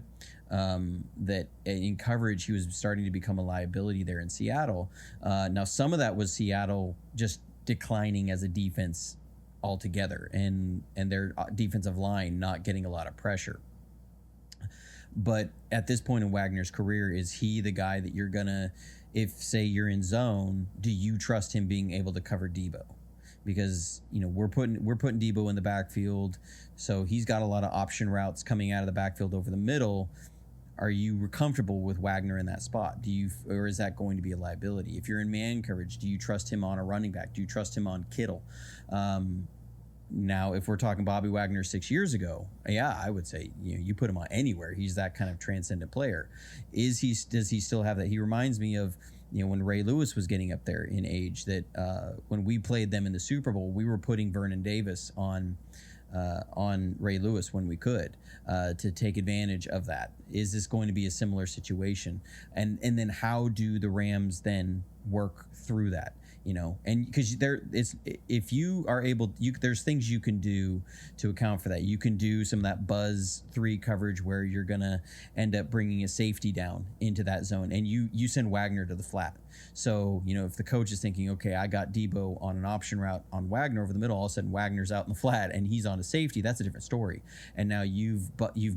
that in coverage he was starting to become a liability there in Seattle. Now some of that was Seattle just declining as a defense altogether, and their defensive line not getting a lot of pressure. But at this point in Wagner's career, is he the guy that you're gonna, if say you're in zone, do you trust him being able to cover Debo? because we're putting Debo in the backfield, so he's got a lot of option routes coming out of the backfield over the middle. Are you comfortable with Wagner in that spot? Or is that going to be a liability? If you're in man coverage, do you trust him on a running back? Do you trust him on Kittle? Now, if we're talking Bobby Wagner 6 years ago, yeah, I would say you put him on anywhere. He's that kind of transcendent player. Does he still have that? He reminds me of when Ray Lewis was getting up there in age. That when we played them in the Super Bowl, we were putting Vernon Davis on Ray Lewis when we could to take advantage of that. Is this going to be a similar situation? And then how do the Rams then work through that? And because if you are able, there's things you can do to account for that. You can do some of that buzz 3 coverage where you're gonna end up bringing a safety down into that zone, and you send Wagner to the flat. So if the coach is thinking, okay, I got Debo on an option route on Wagner over the middle, all of a sudden Wagner's out in the flat and he's on a safety. That's a different story. And now you've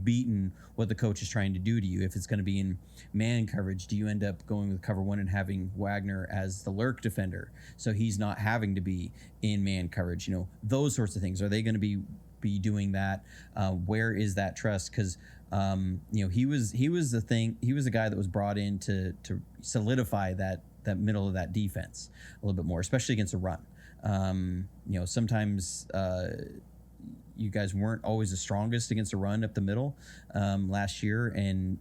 beaten what the coach is trying to do to you. If it's going to be in man coverage, do you end up going with cover 1 and having Wagner as the lurk defender, so he's not having to be in man coverage? Those sorts of things. Are they going to be doing that? Where is that trust? Because he was the guy that was brought in to solidify that middle of that defense a little bit more, especially against a run. Sometimes you guys weren't always the strongest against a run up the middle last year, and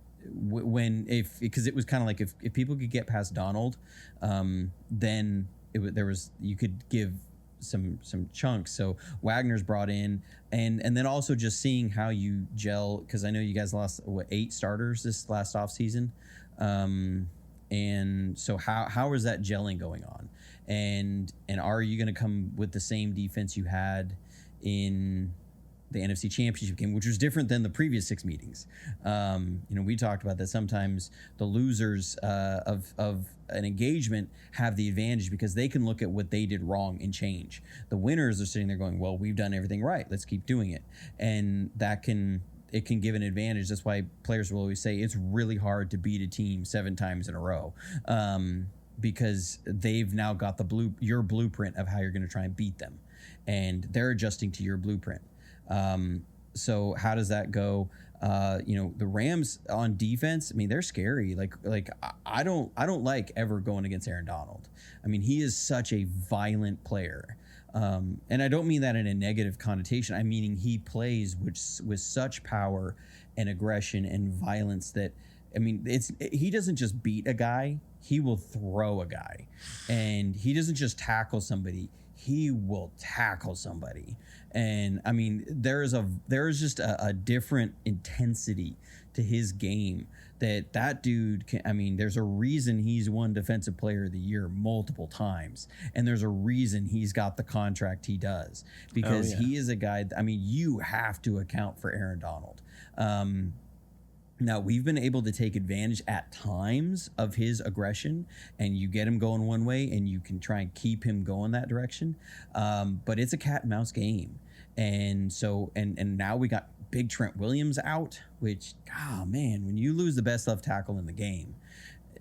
because it was kind of like if people could get past Donald, then you could give some chunks. So Wagner's brought in, and then also just seeing how you gel, because I know you guys lost 8 starters this last offseason. And so how is that gelling going on? And are you going to come with the same defense you had in the NFC Championship game, which was different than the previous 6 meetings? We talked about that. Sometimes the losers of an engagement have the advantage because they can look at what they did wrong and change. The winners are sitting there going, well, we've done everything right, let's keep doing it. And it can give an advantage. That's why players will always say it's really hard to beat a team 7 times in a row, because they've now got your blueprint of how you're going to try and beat them, and they're adjusting to your blueprint. So how does that go? The Rams on defense, I mean, they're scary. Like I don't like ever going against Aaron Donald. I mean, he is such a violent player. And I don't mean that in a negative connotation. I'm meaning he plays with such power and aggression and violence that, I mean, he doesn't just beat a guy, he will throw a guy. And he doesn't just tackle somebody, he will tackle somebody. And I mean, there is just a different intensity to his game that dude can. I mean, there's a reason he's won Defensive Player of the Year multiple times, and there's a reason he's got the contract he does, because he is a guy. I mean, you have to account for Aaron Donald. Now, we've been able to take advantage at times of his aggression, and you get him going one way and you can try and keep him going that direction. But it's a cat and mouse game. And so, and now we got big Trent Williams out, which, oh man, when you lose the best left tackle in the game,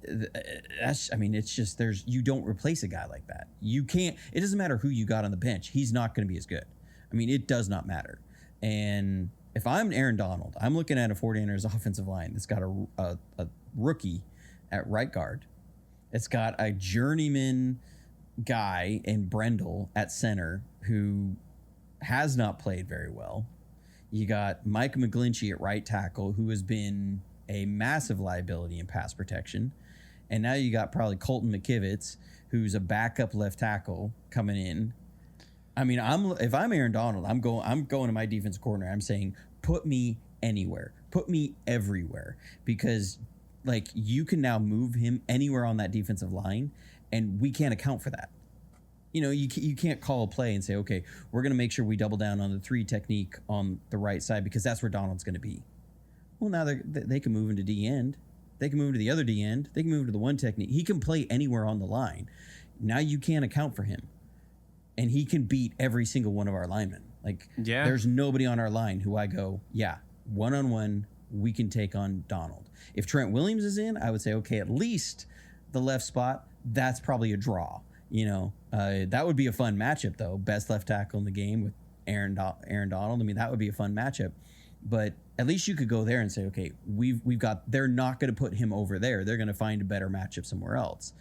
it's just, you don't replace a guy like that. You can't, it doesn't matter who you got on the bench. He's not going to be as good. I mean, it does not matter. And if I'm Aaron Donald, I'm looking at a 49ers offensive line that's got a rookie at right guard. It's got a journeyman guy in Brendel at center who has not played very well. You got Mike McGlinchey at right tackle, who has been a massive liability in pass protection. And now you got probably Colton McKivitz, who's a backup left tackle coming in. I mean, if I'm Aaron Donald, I'm going to my defense corner. I'm saying, put me anywhere, put me everywhere, because like you can now move him anywhere on that defensive line, and we can't account for that. You can't call a play and say, okay, we're going to make sure we double down on the 3 technique on the right side because that's where Donald's going to be. Well, now they can move into D end. They can move to the other D end. They can move to the 1 technique. He can play anywhere on the line. Now you can't account for him. And he can beat every single one of our linemen. There's nobody on our line who I go, yeah, 1-on-1, we can take on Donald. If Trent Williams is in, I would say, okay, at least the left spot, that's probably a draw. That would be a fun matchup, though. Best left tackle in the game with Aaron Donald. I mean, that would be a fun matchup. But at least you could go there and say, okay, we've got. They're not going to put him over there. They're going to find a better matchup somewhere else.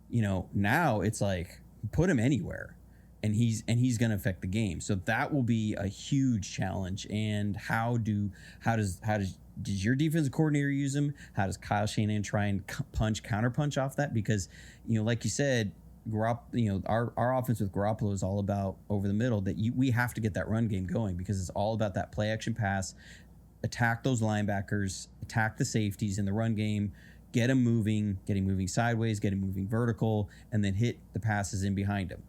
Now it's like put him anywhere, and he's going to affect the game. So that will be a huge challenge. And how does your defensive coordinator use him? How does Kyle Shanahan try and counterpunch off that? Because like you said, our offense with Garoppolo is all about over the middle. That we have to get that run game going because it's all about that play action pass, attack those linebackers, attack the safeties in the run game, get him moving, sideways, get him moving vertical, and then hit the passes in behind him.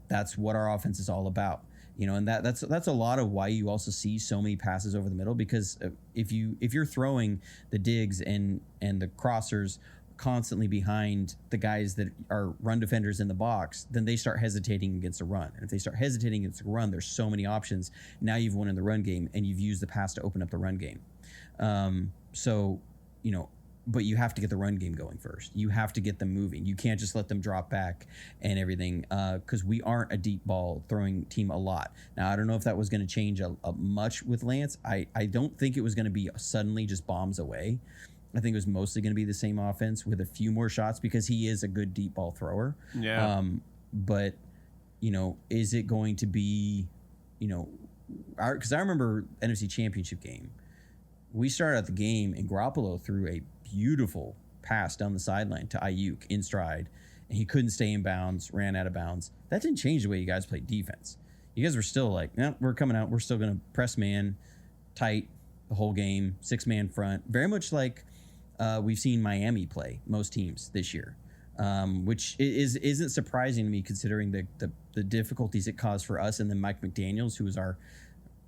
That's what our offense is all about. And that's a lot of why you also see so many passes over the middle, because if you're throwing the digs and the crossers constantly behind the guys that are run defenders in the box, then they start hesitating against a run. And if they start hesitating against a run, there's so many options. Now you've won in the run game, and you've used the pass to open up the run game. But you have to get the run game going first. You have to get them moving. You can't just let them drop back and everything, because we aren't a deep ball throwing team a lot. Now, I don't know if that was going to change a much with Lance. I don't think it was going to be suddenly just bombs away. I think it was mostly going to be the same offense with a few more shots because he is a good deep ball thrower. Yeah. But, is it going to be, because I remember NFC Championship game. We started out the game and Garoppolo threw a beautiful pass down the sideline to Ayuk in stride, and he couldn't stay in bounds, ran out of bounds. That didn't change the way you guys played defense. You guys were still like, no, we're coming out. We're still going to press man tight the whole game, 6-man front, very much like we've seen Miami play most teams this year, which isn't surprising to me considering the difficulties it caused for us. And then Mike McDaniels, who was our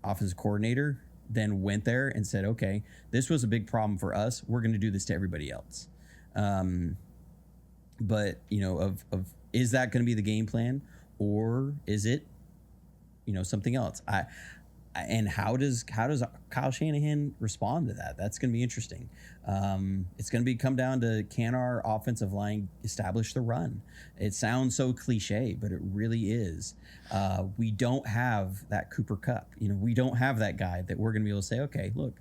offensive coordinator, then went there and said, okay, this was a big problem for us. We're going to do this to everybody else. But is that going to be the game plan, or is it, something else? And how does Kyle Shanahan respond to that? That's going to be interesting. It's going to come down to, can our offensive line establish the run? It sounds so cliche, but it really is. We don't have that Cooper Kupp. We don't have that guy that we're going to be able to say, okay, look,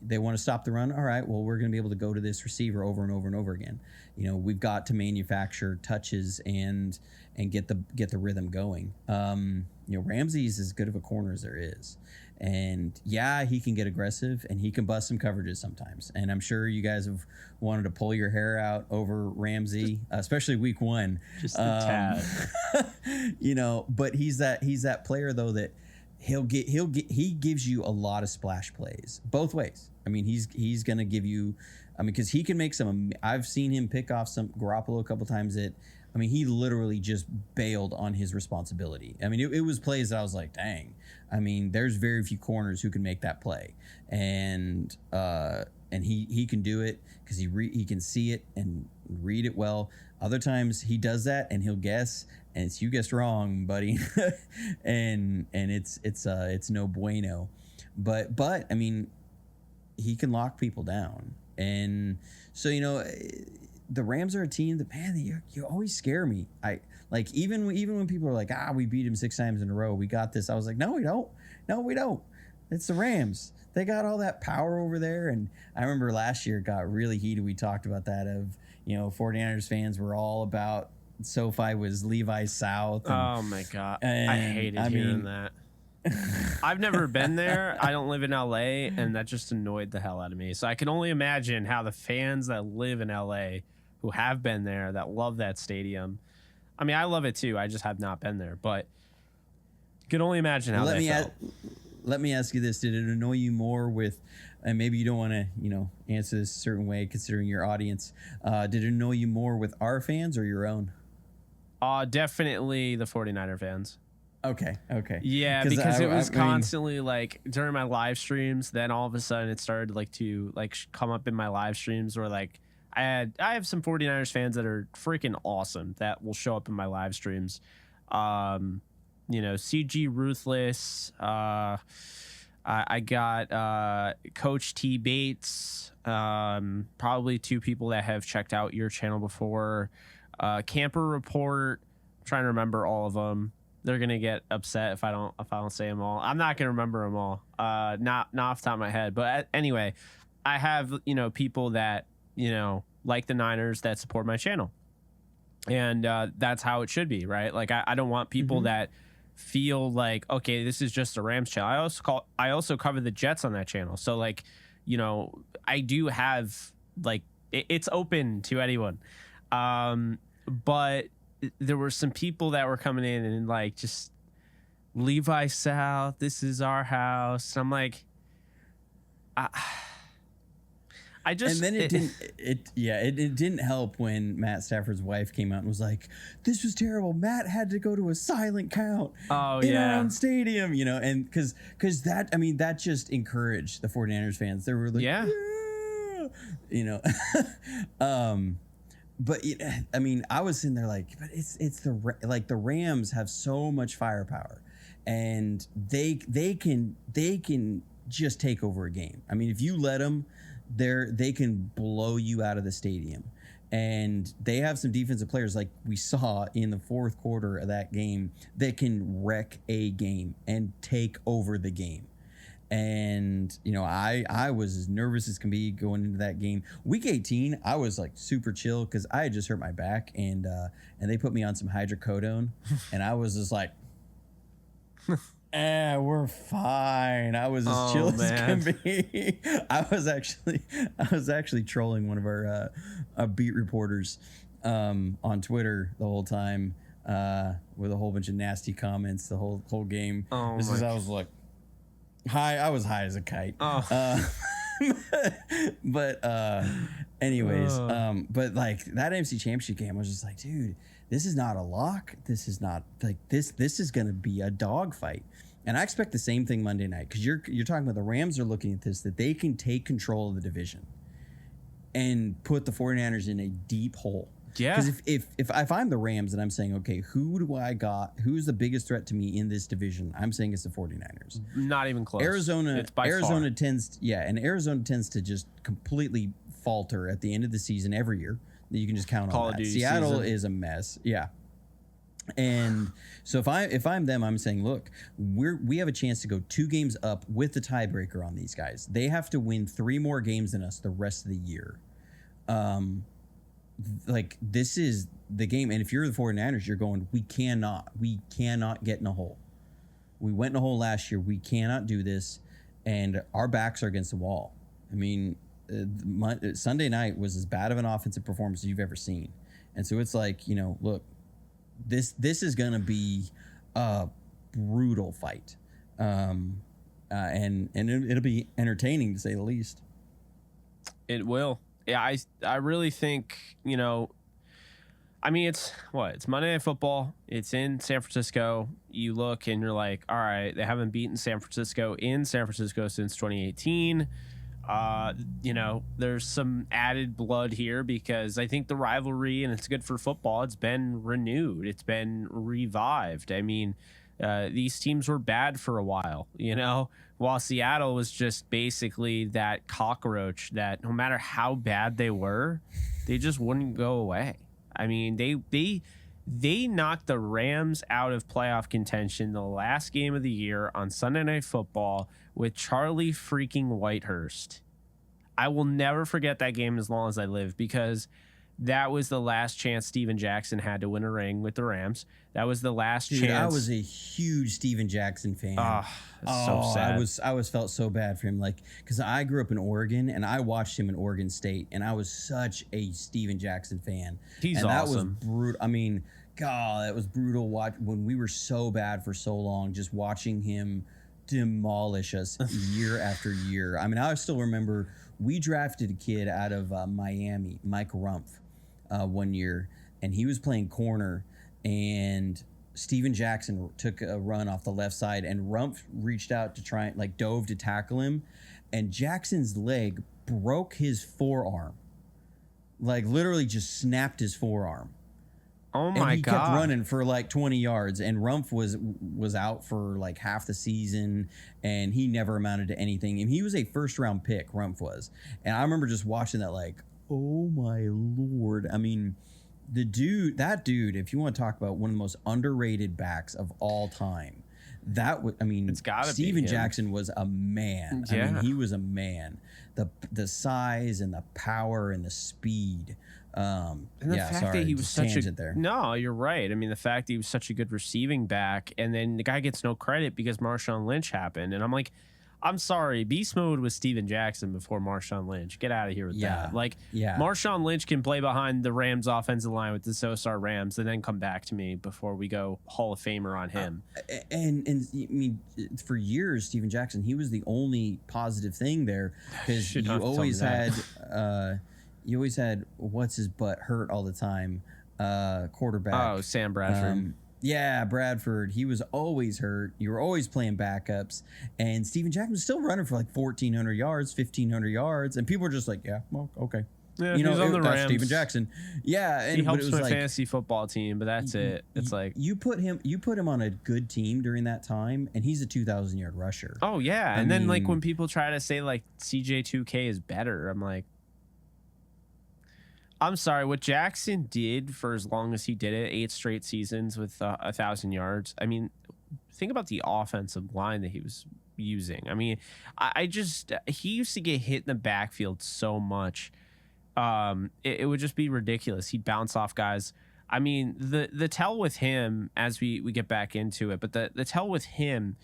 they want to stop the run. All right, well, we're going to be able to go to this receiver over and over and over again. We've got to manufacture touches and get the rhythm going. Ramsey's as good of a corner as there is. And yeah, he can get aggressive and he can bust some coverages sometimes. And I'm sure you guys have wanted to pull your hair out over Ramsey, especially week 1. Just the tad. But he's that player though that he gives you a lot of splash plays both ways. I mean, he's going to give you, because he can make I've seen him pick off some Garoppolo a couple times he literally just bailed on his responsibility. It was plays that I was like, dang. There's very few corners who can make that play, and he can do it because he can see it and read it well. Other times he does that and he'll guess, and you guessed wrong, buddy, and it's no bueno. But he can lock people down, and so the Rams are a team that, man, you always scare me. Even when people are like, we beat him 6 times in a row, we got this. I was like, no, we don't. It's the Rams. They got all that power over there. And I remember last year it got really heated. We talked about that 49ers fans were all about SoFi was Levi's South. Oh my God. I hated hearing that. I've never been there. I don't live in LA, and that just annoyed the hell out of me. So I can only imagine how the fans that live in LA who have been there, that love that stadium. I love it too. I just have not been there, but can only imagine how they felt. Let me ask you this. Did it annoy you more with, and maybe you don't want to, answer this a certain way considering your audience. Did it annoy you more with our fans or your own? Definitely the 49er fans. Okay. Yeah, because it was constantly like during my live streams, then all of a sudden it started to come up in my live streams where I have some 49ers fans that are freaking awesome that will show up in my live streams. CG Ruthless. I got Coach T Bates. Probably 2 people that have checked out your channel before. Camper Report. I'm trying to remember all of them. They're gonna get upset if I don't say them all. I'm not gonna remember them all. Not off the top of my head. But anyway, I have people that like the Niners that support my channel, and that's how it should be, right? Like I don't want people that feel like, okay, this is just a Rams channel. I also cover the Jets on that channel, so like I do have like it's open to anyone, but there were some people that were coming in and like just Levi South, this is our house. And I'm like, I just, and then it didn't help when Matt Stafford's wife came out and was like, this was terrible. Matt had to go to a silent count in our own stadium, and because that just encouraged the 49ers fans. They were like, yeah. But I mean, I was sitting there like, but it's the Rams have so much firepower, and they can just take over a game. I mean, if you let them, they can blow you out of the stadium, and they have some defensive players like we saw in the fourth quarter of that game that can wreck a game and take over the game. And, I was as nervous as can be going into that game. Week 18, I was like super chill because I had just hurt my back, and they put me on some hydrocodone, and I was just like, we're fine. I was as chill as can be. I was actually trolling one of our beat reporters on Twitter the whole time with a whole bunch of nasty comments the whole game. I was like, I was high as a kite. But anyways, but like that NFC Championship game, I was just like, dude, this is not a lock. This is not like this is going to be a dogfight. And I expect the same thing Monday night, because you're talking about the Rams are looking at this, that they can take control of the division and put the 49ers in a deep hole. Yeah. Because if I'm the Rams and I'm saying, okay, who do I got? Who's the biggest threat to me in this division? I'm saying it's the 49ers. Not even close. Arizona far. tends to just completely falter at the end of the season every year. You can just count on that. Seattle is a mess. Yeah. And so if I'm them, I'm saying, look, we have a chance to go 2 games up with the tiebreaker on these guys. They have to win 3 more games than us the rest of the year. Like, this is the game. And if you're the 49ers, you're going, we cannot get in a hole. We went in a hole last year. We cannot do this. And our backs are against the wall. I mean, Sunday night was as bad of an offensive performance as you've ever seen. And so it's like, look, this is going to be a brutal fight. And it'll be entertaining, to say the least. It will. Yeah, I really think, I mean, it's Monday Night Football. It's in San Francisco. You look and you're like, all right, they haven't beaten San Francisco in San Francisco since 2018. There's some added blood here because I think the rivalry, and it's good for football, it's been renewed. It's been revived. I mean, these teams were bad for a while, while Seattle was just basically that cockroach that no matter how bad they were, they just wouldn't go away. I mean, they knocked the Rams out of playoff contention the last game of the year on Sunday Night Football with Charlie freaking Whitehurst. I will never forget that game as long as I live, because that was the last chance Steven Jackson had to win a ring with the Rams. That was the last chance. I was a huge Steven Jackson fan. So sad. I was felt so bad for him, like, because I grew up in Oregon and I watched him in Oregon State, and I was such a Steven Jackson fan. He's awesome. That was brutal. I mean, God, that was brutal. When we were so bad for so long, just watching him demolish us year after year. I mean, I still remember we drafted a kid out of Miami, Mike Rumpf, one year, and he was playing corner, and Steven Jackson took a run off the left side, and Rumpf reached out to try, like, dove to tackle him, and Jackson's leg broke his forearm, like literally just snapped his forearm. Oh my God. And he kept running for like 20 yards, and Rumpf was out for like half the season, and he never amounted to anything. And he was a first round pick, Rumpf was. And I remember just watching that like, oh my Lord. I mean, that dude, if you want to talk about one of the most underrated backs of all time, it's gotta be Steven him. Jackson was a man. Yeah. I mean, he was a man. The size and the power and the speed. And the fact that he was such a there. No, you're right. I mean, the fact that he was such a good receiving back, and then the guy gets no credit because Marshawn Lynch happened, and I'm like, I'm sorry, beast mode was Steven Jackson before Marshawn Lynch. Get out of here with that. Like, Marshawn Lynch can play behind the Rams offensive line with the SoStar Rams, and then come back to me before we go Hall of Famer on him. And I mean, for years, Steven Jackson, he was the only positive thing there because you always had what's his butt hurt all the time, quarterback. Oh, Sam Bradford. Yeah, Bradford. He was always hurt. You were always playing backups. And Steven Jackson was still running for like 1,400 yards, 1,500 yards. And people were just like, yeah, well, okay. Yeah, you know, on the that's Rams. Steven Jackson. Yeah. And he helps my like, fantasy football team, but that's it. It's like you put him on a good team during that time, and he's a 2,000-yard rusher. Oh, yeah. And then like when people try to say like CJ2K is better, I'm like, I'm sorry, what Jackson did for as long as he did it, 8 straight seasons with 1,000 yards. I mean, think about the offensive line that he was using. I mean, he used to get hit in the backfield so much. It would just be ridiculous. He'd bounce off guys. I mean, the tell with him, as we get back into it, but the tell with him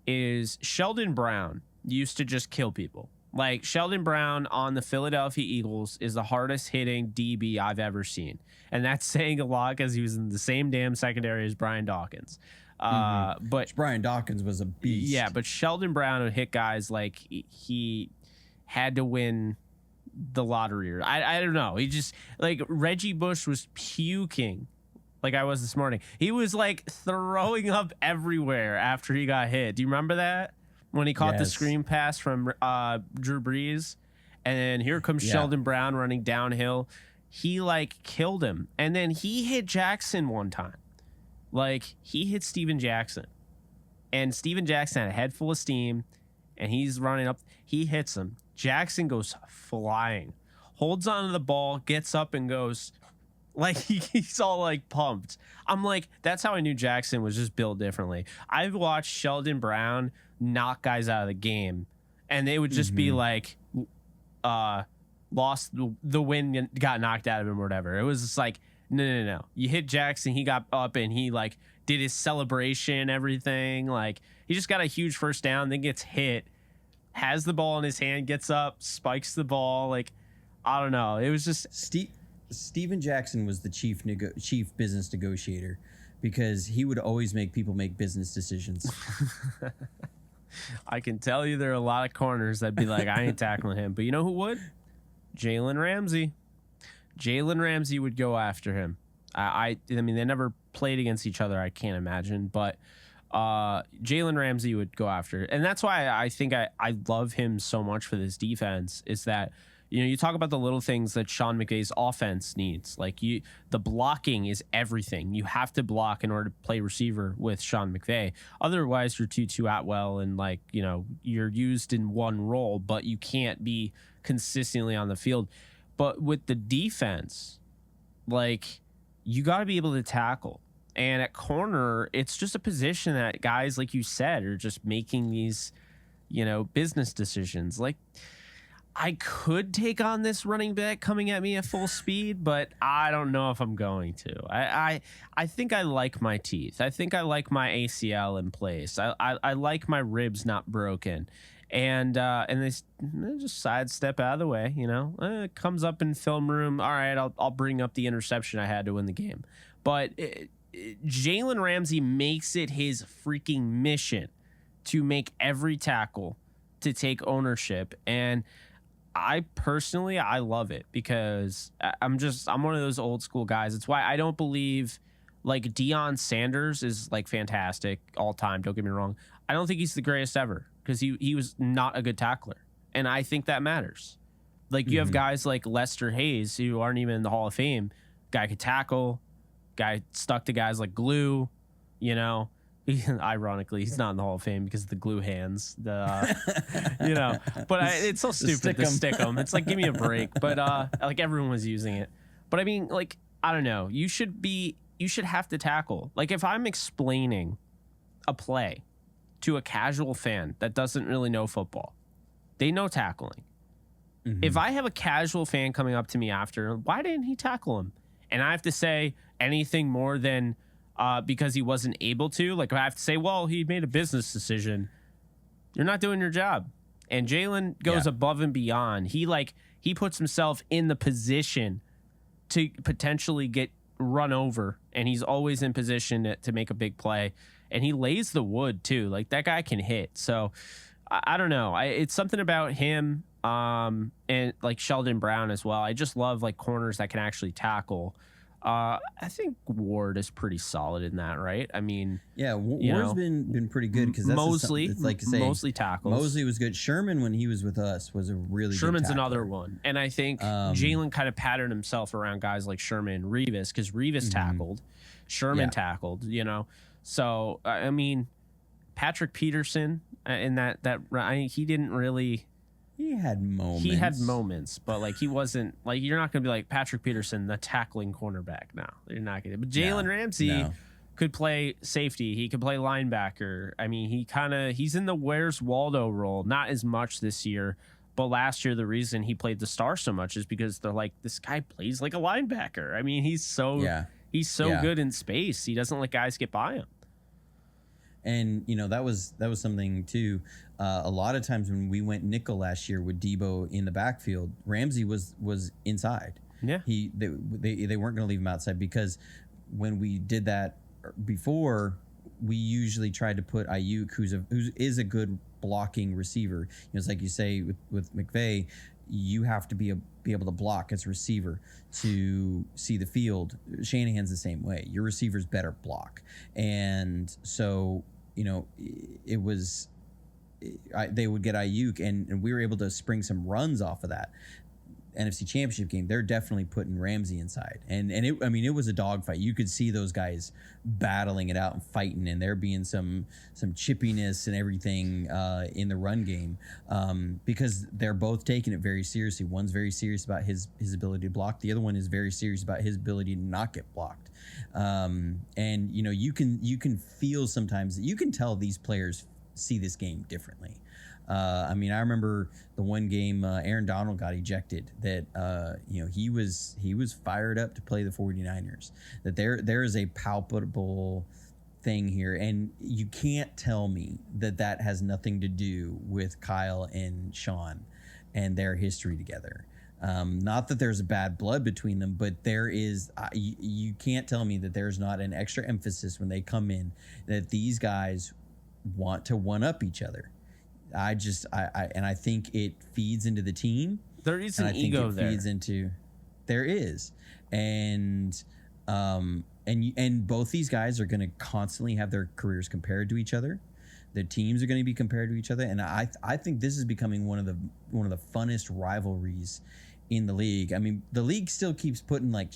is Sheldon Brown used to just kill people. Like, Sheldon Brown on the Philadelphia Eagles is the hardest hitting DB I've ever seen. And that's saying a lot because he was in the same damn secondary as Brian Dawkins. But Brian Dawkins was a beast. Yeah, but Sheldon Brown would hit guys like he had to win the lottery. I don't know. He just, like, Reggie Bush was puking like I was this morning. He was like throwing up everywhere after he got hit. Do you remember that? When he caught the screen pass from Drew Brees, and then here comes Sheldon Brown running downhill. He like killed him, and then he hit Jackson one time. Like, he hit Steven Jackson, and Steven Jackson had a head full of steam, and he's running up. He hits him. Jackson goes flying, holds onto the ball, gets up and goes. Like, he's all like pumped. I'm like, that's how I knew Jackson was just built differently. I've watched Sheldon Brown knock guys out of the game, and they would just be like, lost the win, got knocked out of him or whatever. It was just like, no. You hit Jackson, he got up and he like did his celebration, everything. Like, he just got a huge first down, then gets hit, has the ball in his hand, gets up, spikes the ball. Like, I don't know. It was just Steven Jackson was the chief business negotiator because he would always make people make business decisions. I can tell you there are a lot of corners that'd be like, I ain't tackling him. But you know who would? Jalen Ramsey. Jalen Ramsey would go after him. I mean, they never played against each other, I can't imagine. But Jalen Ramsey would go after it. And that's why I think I love him so much for this defense, is that, you know, you talk about the little things that Sean McVay's offense needs. Like, the blocking is everything. You have to block in order to play receiver with Sean McVay. Otherwise, you're Tutu Atwell and, like, you know, you're used in one role, but you can't be consistently on the field. But with the defense, like, you got to be able to tackle. And at corner, it's just a position that guys, like you said, are just making these, you know, business decisions. Like, I could take on this running back coming at me at full speed, but I don't know if I'm going to. I think I like my teeth. I think I like my ACL in place. I like my ribs not broken. And they just sidestep out of the way, you know. It comes up in film room. All right, I'll bring up the interception I had to win the game. But Jalen Ramsey makes it his freaking mission to make every tackle, to take ownership. And I personally love it because I'm one of those old school guys. It's why I don't believe like Deion Sanders is like fantastic all time. Don't get me wrong. I don't think he's the greatest ever because he was not a good tackler. And I think that matters. Like, you have guys like Lester Hayes who aren't even in the Hall of Fame. Guy could tackle. Guy stuck to guys like glue, you know. Ironically, he's not in the Hall of Fame because of the glue hands. You know, but it's so stupid to stick them. It's like, give me a break. But like, everyone was using it. But I mean, like, I don't know. You should have to tackle. Like if I'm explaining a play to a casual fan that doesn't really know football, they know tackling. Mm-hmm. If I have a casual fan coming up to me after, why didn't he tackle him? And I have to say anything more than because he wasn't able to, like I have to say, well, he made a business decision. You're not doing your job. And Jalen goes above and beyond. He puts himself in the position to potentially get run over, and he's always in position to make a big play. And he lays the wood too. Like that guy can hit. So I don't know. It's something about him and like Sheldon Brown as well. I just love like corners that can actually tackle. I think Ward is pretty solid in that, right? I mean, Ward's been pretty good because Mosley, like say, mostly tackles. Mosley was good. Sherman, when he was with us, was a really Sherman's good another one, and I think Jalen kind of patterned himself around guys like Sherman and Revis because Revis tackled, Sherman tackled, you know. So I mean, Patrick Peterson in that he didn't really. He had moments. But like he wasn't like you're not gonna be like Patrick Peterson, the tackling cornerback. No, you're not gonna. But Jalen Ramsey could play safety. He could play linebacker. I mean, he's in the Where's Waldo role. Not as much this year, but last year the reason he played the star so much is because they're like this guy plays like a linebacker. I mean, he's so good in space. He doesn't let guys get by him. And you know that was something too. A lot of times when we went nickel last year with Debo in the backfield, Ramsey was inside. Yeah, they weren't going to leave him outside because when we did that before, we usually tried to put Ayuk, who is a good blocking receiver. You know, it's like you say with McVay, you have to be able to block as a receiver to see the field. Shanahan's the same way. Your receivers better block, and so you know they would get Ayuk, and we were able to spring some runs off of that. NFC Championship game, they're definitely putting Ramsey inside, and it was a dogfight. You could see those guys battling it out and fighting, and there being some chippiness and everything in the run game because they're both taking it very seriously. One's very serious about his ability to block. The other one is very serious about his ability to not get blocked. And you know you can feel sometimes that you can tell these players see this game differently. I mean, I remember the one game Aaron Donald got ejected that, he was fired up to play the 49ers, that there is a palpable thing here. And you can't tell me that has nothing to do with Kyle and Sean and their history together. Not that there's a bad blood between them, but there is, you can't tell me that there's not an extra emphasis when they come in that these guys want to one up each other. I think it feeds into the team. There is an ego there. There is, and both these guys are going to constantly have their careers compared to each other. Their teams are going to be compared to each other, and I think this is becoming one of the funnest rivalries in the league. I mean, the league still keeps putting like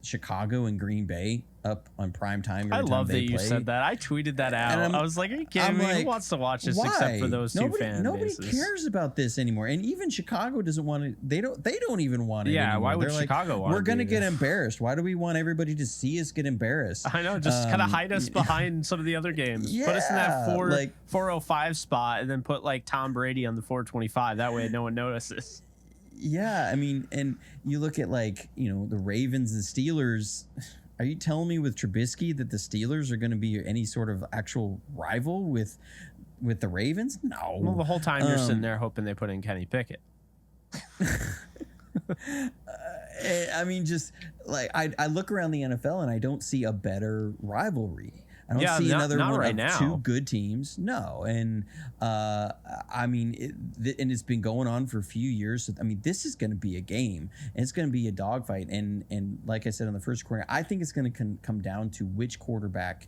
Chicago and Green Bay up on prime time. I love that you said that. I tweeted that out. I was like, are you kidding me? Who wants to watch this except for those two fan bases? Nobody cares about this anymore. And even Chicago doesn't want it. They don't even want it anymore. Why would Chicago want it? We're going to get embarrassed. Why do we want everybody to see us get embarrassed? I know. Just kind of hide us behind some of the other games. Put us in that 405 spot and then put like Tom Brady on the 425. That way no one notices. Yeah, I mean, and you look at like, the Ravens and Steelers. Are you telling me with Trubisky that the Steelers are going to be any sort of actual rival with the Ravens? No. Well, the whole time you're sitting there hoping they put in Kenny Pickett. I mean, just like I look around the NFL and I don't see a better rivalry. I don't see another one right of two good teams. No. And I mean, and it's been going on for a few years. So, I mean, this is going to be a game, and it's going to be a dogfight. And like I said in the first quarter, I think it's going to come down to which quarterback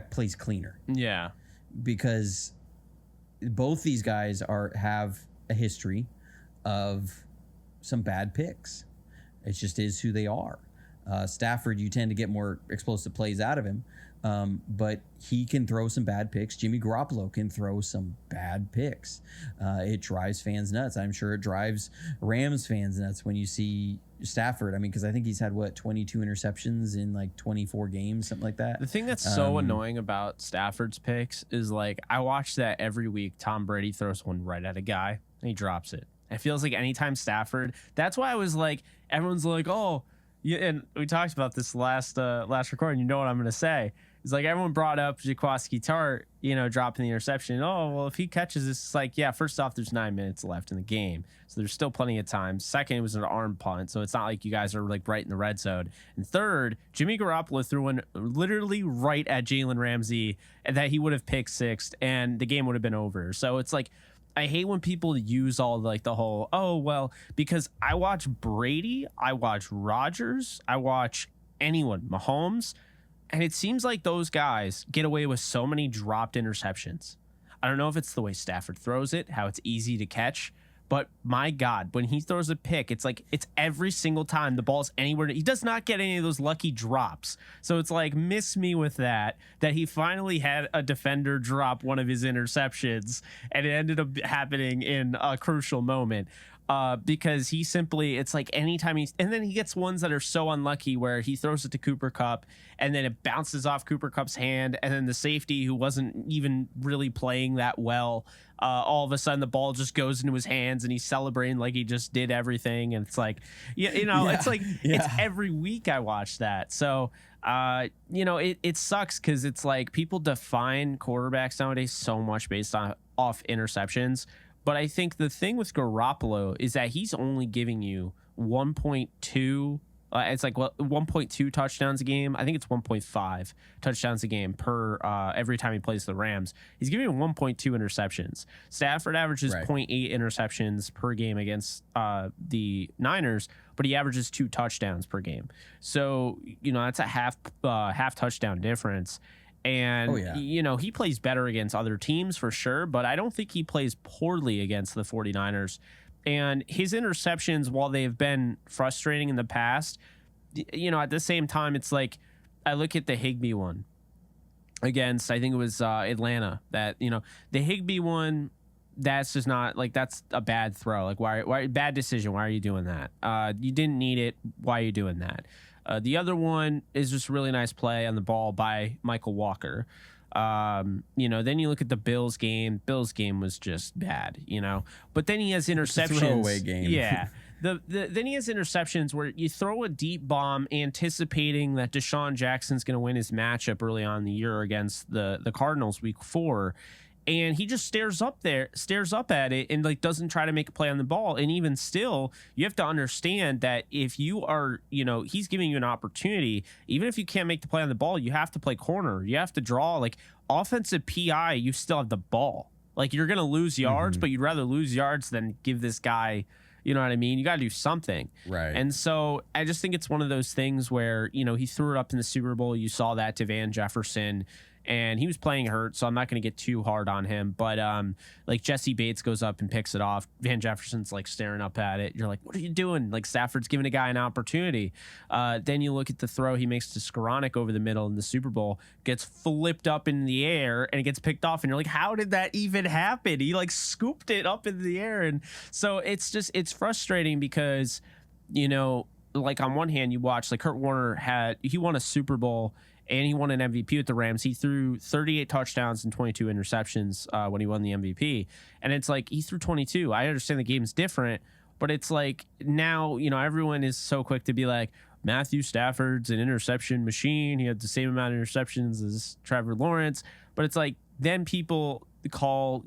plays cleaner. Yeah. Because both these guys have a history of some bad picks. It just is who they are. Stafford, you tend to get more explosive plays out of him. But he can throw some bad picks. Jimmy Garoppolo can throw some bad picks. It drives fans nuts. I'm sure it drives Rams fans nuts when you see Stafford. I mean, because I think he's had, 22 interceptions in like 24 games, something like that. The thing that's so annoying about Stafford's picks is like I watch that every week. Tom Brady throws one right at a guy and he drops it. It feels like anytime Stafford, that's why I was like, everyone's like, oh, yeah, and we talked about this last recording. You know what I'm going to say. It's like everyone brought up Jaquiski Tart, dropping the interception. Oh, well, if he catches this, it's like, yeah, first off, there's 9 minutes left in the game. So there's still plenty of time. Second, it was an arm punt. So it's not like you guys are like right in the red zone. And third, Jimmy Garoppolo threw one literally right at Jalen Ramsey and that he would have picked sixth and the game would have been over. So it's like, I hate when people use all like the whole, oh, well, because I watch Brady, I watch Rodgers, I watch anyone, Mahomes. And it seems like those guys get away with so many dropped interceptions. I don't know if it's the way Stafford throws it, how it's easy to catch, but my God, when he throws a pick, it's like it's every single time the ball's anywhere. He does not get any of those lucky drops. So it's like, miss me with that he finally had a defender drop one of his interceptions and it ended up happening in a crucial moment. Because he simply, it's like anytime and then he gets ones that are so unlucky where he throws it to Cooper Kupp and then it bounces off Cooper Kupp's hand. And then the safety who wasn't even really playing that well, all of a sudden the ball just goes into his hands and he's celebrating like he just did everything. And it's like, it's like, it's every week I watch that. So, it sucks because it's like people define quarterbacks nowadays so much based off interceptions. But I think the thing with Garoppolo is that he's only giving you 1.2. It's like 1.2 touchdowns a game. I think it's 1.5 touchdowns a game per every time he plays the Rams. He's giving you 1.2 interceptions. Stafford averages 0.8 interceptions per game against the Niners, but he averages 2 touchdowns per game. So that's a half touchdown difference. And, he plays better against other teams for sure, but I don't think he plays poorly against the 49ers. And his interceptions, while they've been frustrating in the past, at the same time, it's like I look at the Higbee one against, I think it was Atlanta, that, the Higbee one, that's just not like, that's a bad throw. Like, why bad decision? Why are you doing that? You didn't need it. Why are you doing that? The other one is just really nice play on the ball by Michael Walker. Then you look at the Bills game. Bills game was just bad, But then he has interceptions. It's a throwaway game. Yeah. Then he has interceptions where you throw a deep bomb anticipating that Deshaun Jackson's going to win his matchup early on in the year against the Cardinals week 4. And he just stares up at it and like doesn't try to make a play on the ball. And even still, you have to understand that if you are, he's giving you an opportunity, even if you can't make the play on the ball, you have to play corner. You have to draw like offensive PI. You still have the ball. Like you're going to lose yards, but you'd rather lose yards than give this guy, you know what I mean? You got to do something. Right. And so I just think it's one of those things where, he threw it up in the Super Bowl. You saw that to Van Jefferson. And he was playing hurt, so I'm not going to get too hard on him. But like Jesse Bates goes up and picks it off. Van Jefferson's like staring up at it. You're like, what are you doing? Like Stafford's giving a guy an opportunity. Then you look at the throw he makes to Skoranek over the middle in the Super Bowl, gets flipped up in the air and it gets picked off. And you're like, how did that even happen? He like scooped it up in the air. And so it's frustrating because, like on one hand you watch like Kurt Warner he won a Super Bowl and he won an MVP with the Rams. He threw 38 touchdowns and 22 interceptions when he won the MVP. And it's like, he threw 22. I understand the game's different, but it's like now, everyone is so quick to be like, Matthew Stafford's an interception machine. He had the same amount of interceptions as Trevor Lawrence. But it's like, then people call,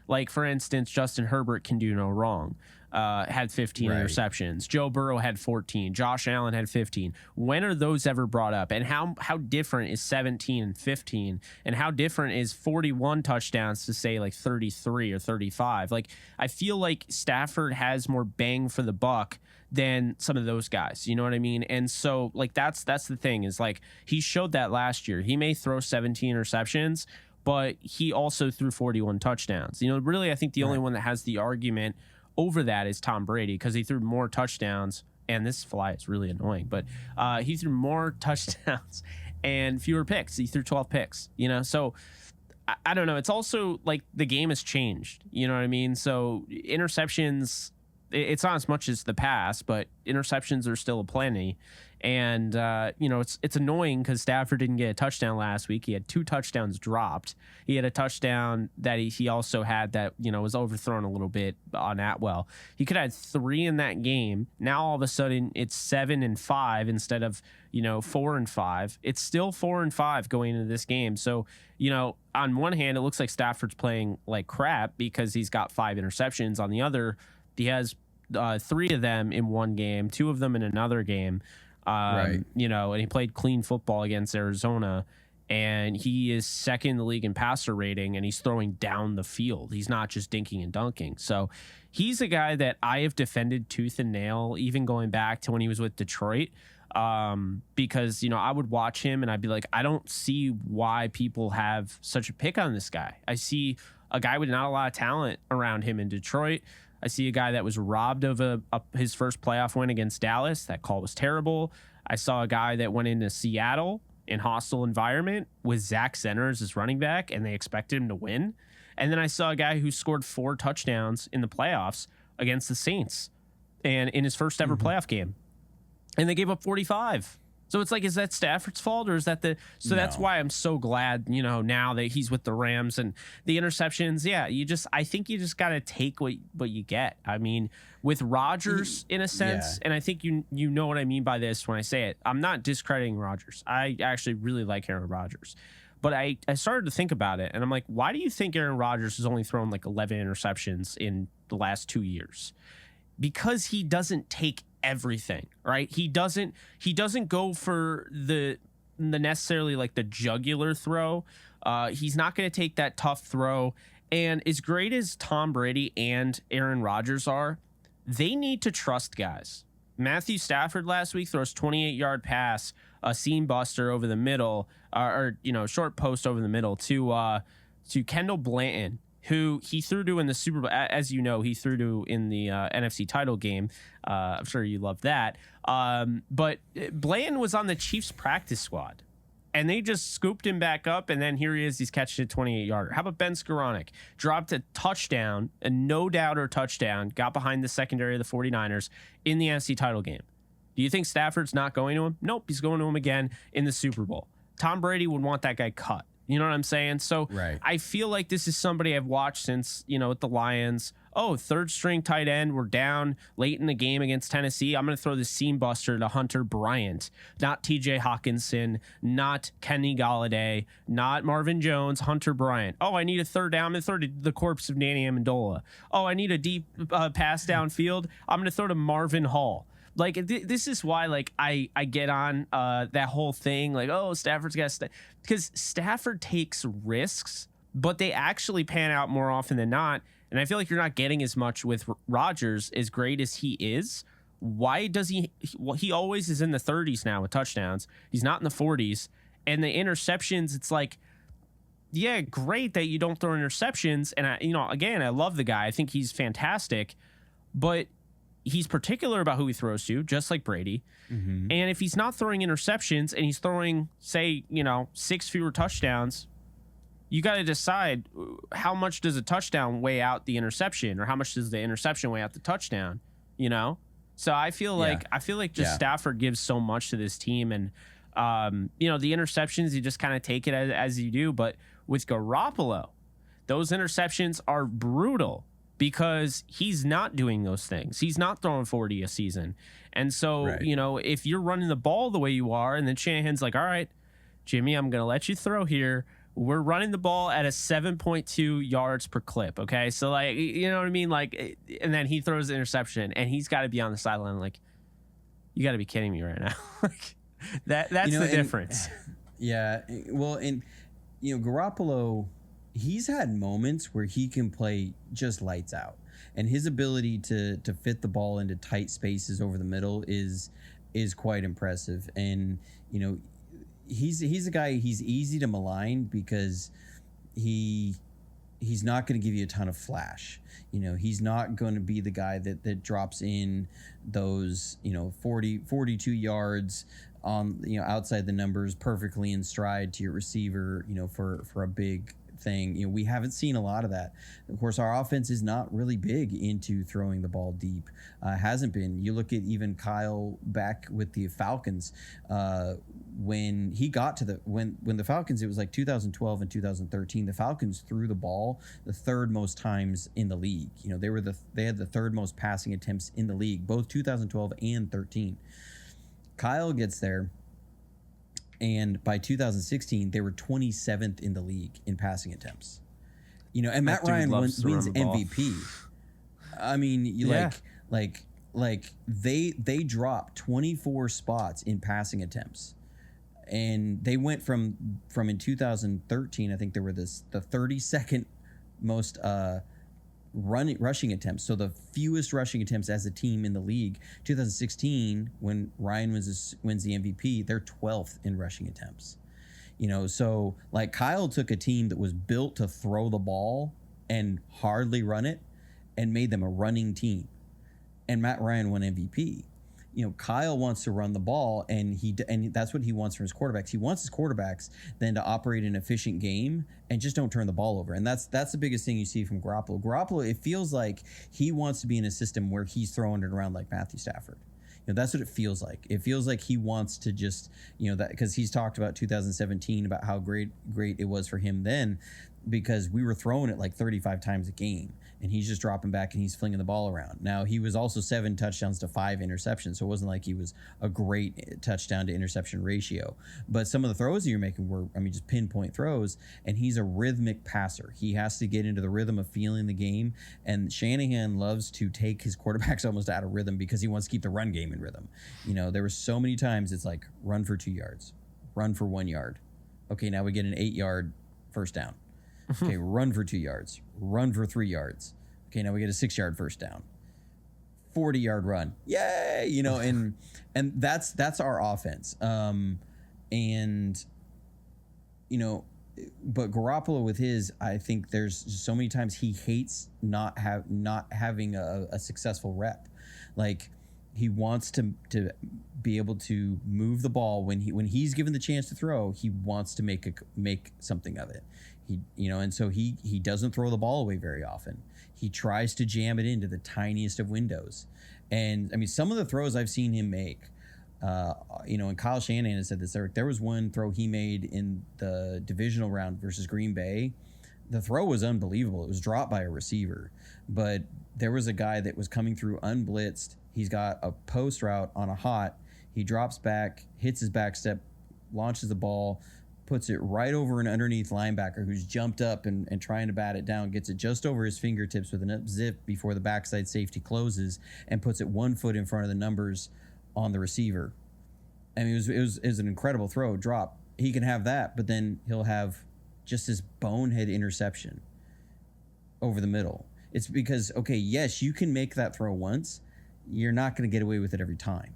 like, for instance, Justin Herbert can do no wrong. Had 15 interceptions. Joe Burrow had 14. Josh Allen had 15. When are those ever brought up? And how different is 17 and 15? And how different is 41 touchdowns to say like 33 or 35? Like, I feel like Stafford has more bang for the buck than some of those guys. You know what I mean? And so like that's the thing is like he showed that last year. He may throw 17 interceptions, but he also threw 41 touchdowns. Really, I think the only one that has the argument over that is Tom Brady because he threw more touchdowns and this fly is really annoying, but he threw more touchdowns and fewer picks. He threw 12 picks, so I don't know. It's also like the game has changed. You know what I mean? So interceptions, it's not as much as the past, but interceptions are still aplenty. And, it's annoying because Stafford didn't get a touchdown last week. He had 2 touchdowns dropped. He had a touchdown that he also had that, was overthrown a little bit on Atwell. He could have had 3 in that game. Now, all of a sudden, it's 7-5 instead of, 4-5. It's still 4-5 going into this game. So, on one hand, it looks like Stafford's playing like crap because he's got 5 interceptions. On the other, he has 3 of them in one game, 2 of them in another game. And he played clean football against Arizona, and he is second in the league in passer rating, and he's throwing down the field. He's not just dinking and dunking. So he's a guy that I have defended tooth and nail, even going back to when he was with Detroit, because, I would watch him and I'd be like, I don't see why people have such a pick on this guy. I see a guy with not a lot of talent around him in Detroit. I see a guy that was robbed of his first playoff win against Dallas. That call was terrible. I saw a guy that went into Seattle in hostile environment with Zach Zenner as his running back, and they expected him to win. And then I saw a guy who scored 4 touchdowns in the playoffs against the Saints and in his first ever playoff game. And they gave up 45. So it's like, is that Stafford's fault, or is that so that's why I'm so glad, now that he's with the Rams. And the interceptions, I think you just got to take what you get. I mean, with Rodgers in a sense, and I think you know what I mean by this when I say it. I'm not discrediting Rodgers. I actually really like Aaron Rodgers. But I started to think about it, and I'm like, why do you think Aaron Rodgers has only thrown like 11 interceptions in the last 2 years? Because he doesn't take everything, right? He doesn't go for the necessarily like the jugular throw. He's not going to take that tough throw. And as great as Tom Brady and Aaron Rodgers are, they need to trust guys. Matthew Stafford last week throws 28-yard pass, a seam buster over the middle, short post over the middle to Kendall Blanton, who he threw to in the Super Bowl. As you know, he threw to in the NFC title game. I'm sure you love that. But Blanton was on the Chiefs practice squad, and they just scooped him back up, and then here he is. He's catching a 28-yarder. How about Ben Skoranek? Dropped a touchdown, a no-doubter touchdown, got behind the secondary of the 49ers in the NFC title game. Do you think Stafford's not going to him? Nope, he's going to him again in the Super Bowl. Tom Brady would want that guy cut. You know what I'm saying? So I feel like this is somebody I've watched since, with the Lions. Oh, 3rd string tight end. We're down late in the game against Tennessee. I'm going to throw the seam buster to Hunter Bryant, not TJ Hawkinson, not Kenny Galladay, not Marvin Jones, Hunter Bryant. Oh, I need a 3rd down. I'm going to throw to the corpse of Danny Amendola. Oh, I need a deep pass downfield. I'm going to throw to Marvin Hall. Like, this is why, like, I get on that whole thing, like, oh, Stafford's got to because Stafford takes risks, but they actually pan out more often than not. And I feel like you're not getting as much with Rodgers, as great as he is. Why does he always is in the 30s now with touchdowns. He's not in the 40s. And the interceptions, it's like, yeah, great that you don't throw interceptions. And I love the guy. I think he's fantastic, but he's particular about who he throws to, just like Brady. And if he's not throwing interceptions and he's throwing, say, 6 fewer touchdowns, you got to decide how much does a touchdown weigh out the interception, or how much does the interception weigh out the touchdown, So I feel like Stafford gives so much to this team, and the interceptions, you just kind of take it as you do. But with Garoppolo, those interceptions are brutal, because he's not doing those things. He's not throwing 40 a season. And so, if you're running the ball the way you are, and then Shanahan's like, all right, Jimmy, I'm going to let you throw here. We're running the ball at a 7.2 yards per clip. Okay. So, like, you know what I mean? Like, and then he throws the interception, and he's got to be on the sideline. Like, you got to be kidding me right now. Like, that's the difference. Yeah. Well, and, Garoppolo, he's had moments where he can play just lights out, and his ability to fit the ball into tight spaces over the middle is quite impressive. And he's a guy, he's easy to malign because he he's not going to give you a ton of flash. He's not going to be the guy that drops in those 42 yards on outside the numbers perfectly in stride to your receiver for a big thing. We haven't seen a lot of that. Of course, our offense is not really big into throwing the ball deep. Hasn't been. You look at even Kyle back with the Falcons, when he got to when the Falcons, it was like 2012 and 2013. The Falcons threw the ball the third most times in the league. They had the third most passing attempts in the league, both 2012 and 13. Kyle gets there, and by 2016, they were 27th in the league in passing attempts. And Matt Ryan wins MVP. I mean, they dropped 24 spots in passing attempts, and they went from in 2013. I think they were the 32nd most rushing attempts, so the fewest rushing attempts as a team in the league. 2016, when Ryan wins the MVP, they're 12th in rushing attempts. So like Kyle took a team that was built to throw the ball and hardly run it and made them a running team, and Matt Ryan won MVP. Kyle wants to run the ball, and that's what he wants from his quarterbacks. He wants his quarterbacks then to operate an efficient game and just don't turn the ball over. And that's the biggest thing you see from Garoppolo. Garoppolo, it feels like he wants to be in a system where he's throwing it around like Matthew Stafford. That's what it feels like. It feels like he wants to just, that because he's talked about 2017 about how great it was for him then, because we were throwing it like 35 times a game, and he's just dropping back and he's flinging the ball around. Now, he was also 7 touchdowns to 5 interceptions, so it wasn't like he was a great touchdown to interception ratio. But some of the throws that you're making were, just pinpoint throws, and he's a rhythmic passer. He has to get into the rhythm of feeling the game, and Shanahan loves to take his quarterbacks almost out of rhythm because he wants to keep the run game in rhythm. There were so many times it's like, run for 2 yards, run for 1 yard. Okay, now we get an 8-yard first down. Okay, run for 2 yards, run for 3 yards. Okay, now we get a 6-yard first down, 40-yard run. Yay! And that's our offense. But Garoppolo with his, I think there's so many times he hates not having a successful rep. Like, he wants to be able to move the ball when he's given the chance to throw. He wants to make something of it. And so he doesn't throw the ball away very often. He tries to jam it into the tiniest of windows. And some of the throws I've seen him make, and Kyle Shanahan has said this. There was one throw he made in the divisional round versus Green Bay. The throw was unbelievable. It was dropped by a receiver, but there was a guy that was coming through unblitzed. He's got a post route on a hot. He drops back, hits his back step, launches the ball, puts it right over an underneath linebacker who's jumped up and trying to bat it down, gets it just over his fingertips with an up zip before the backside safety closes, and puts it 1 foot in front of the numbers on the receiver. It was an incredible throw, drop. He can have that, but then he'll have just this bonehead interception over the middle. It's because, okay, yes, you can make that throw once. You're not going to get away with it every time.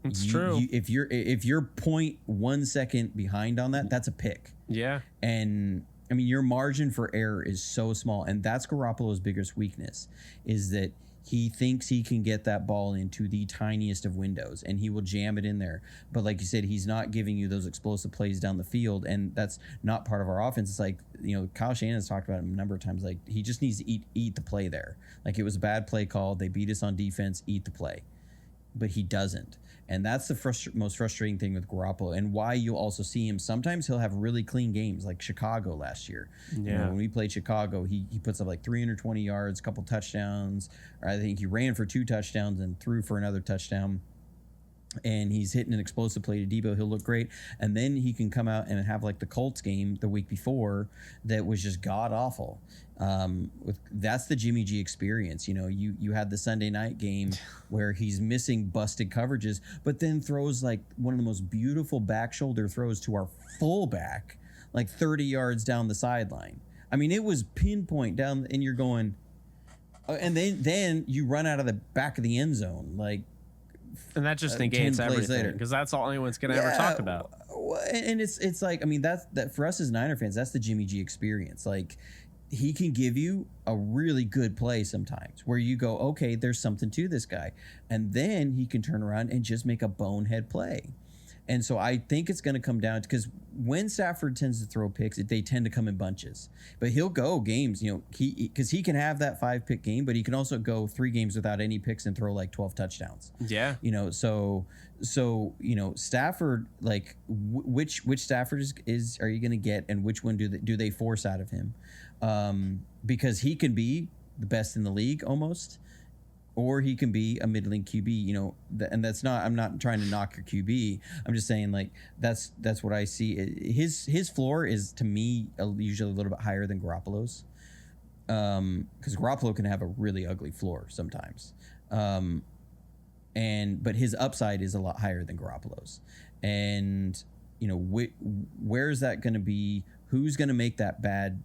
It's true. If you're 0.1 second behind on that, that's a pick. Yeah. And your margin for error is so small, and that's Garoppolo's biggest weakness, is that he thinks he can get that ball into the tiniest of windows, and he will jam it in there. But like you said, he's not giving you those explosive plays down the field, and that's not part of our offense. It's like, Kyle Shanahan's talked about it a number of times. Like, he just needs to eat the play there. Like, it was a bad play call. They beat us on defense. Eat the play. But he doesn't. And that's the most frustrating thing with Garoppolo, and why you'll also see him. Sometimes he'll have really clean games, like Chicago last year. Yeah. When we played Chicago, he puts up like 320 yards, a couple touchdowns. Or I think he ran for 2 touchdowns and threw for another touchdown. And he's hitting an explosive play to Debo. He'll look great. And then he can come out and have like the Colts game the week before that was just god awful. That's the Jimmy G experience. You had the Sunday night game where he's missing busted coverages, but then throws like one of the most beautiful back shoulder throws to our fullback, like 30 yards down the sideline. It was pinpoint down, and you're going, and then you run out of the back of the end zone, like. And that just negates everything, because that's all anyone's going to ever talk about. And it's like, that for us as Niner fans, that's the Jimmy G experience. Like, he can give you a really good play sometimes where you go, okay, there's something to this guy. And then he can turn around and just make a bonehead play. And so I think it's going to come down to, because when Stafford tends to throw picks, they tend to come in bunches. But he'll go games, because he can have that 5-pick game, but he can also go 3 games without any picks and throw like 12 touchdowns. Yeah. So Stafford, like which Stafford is are you going to get, and which one do they force out of him? Because he can be the best in the league almost, or he can be a middling QB, and that's not, I'm not trying to knock your QB. I'm just saying, like, that's what I see. His floor is, to me, usually a little bit higher than Garoppolo's, because Garoppolo can have a really ugly floor sometimes. But his upside is a lot higher than Garoppolo's. And, where is that going to be? Who's going to make that bad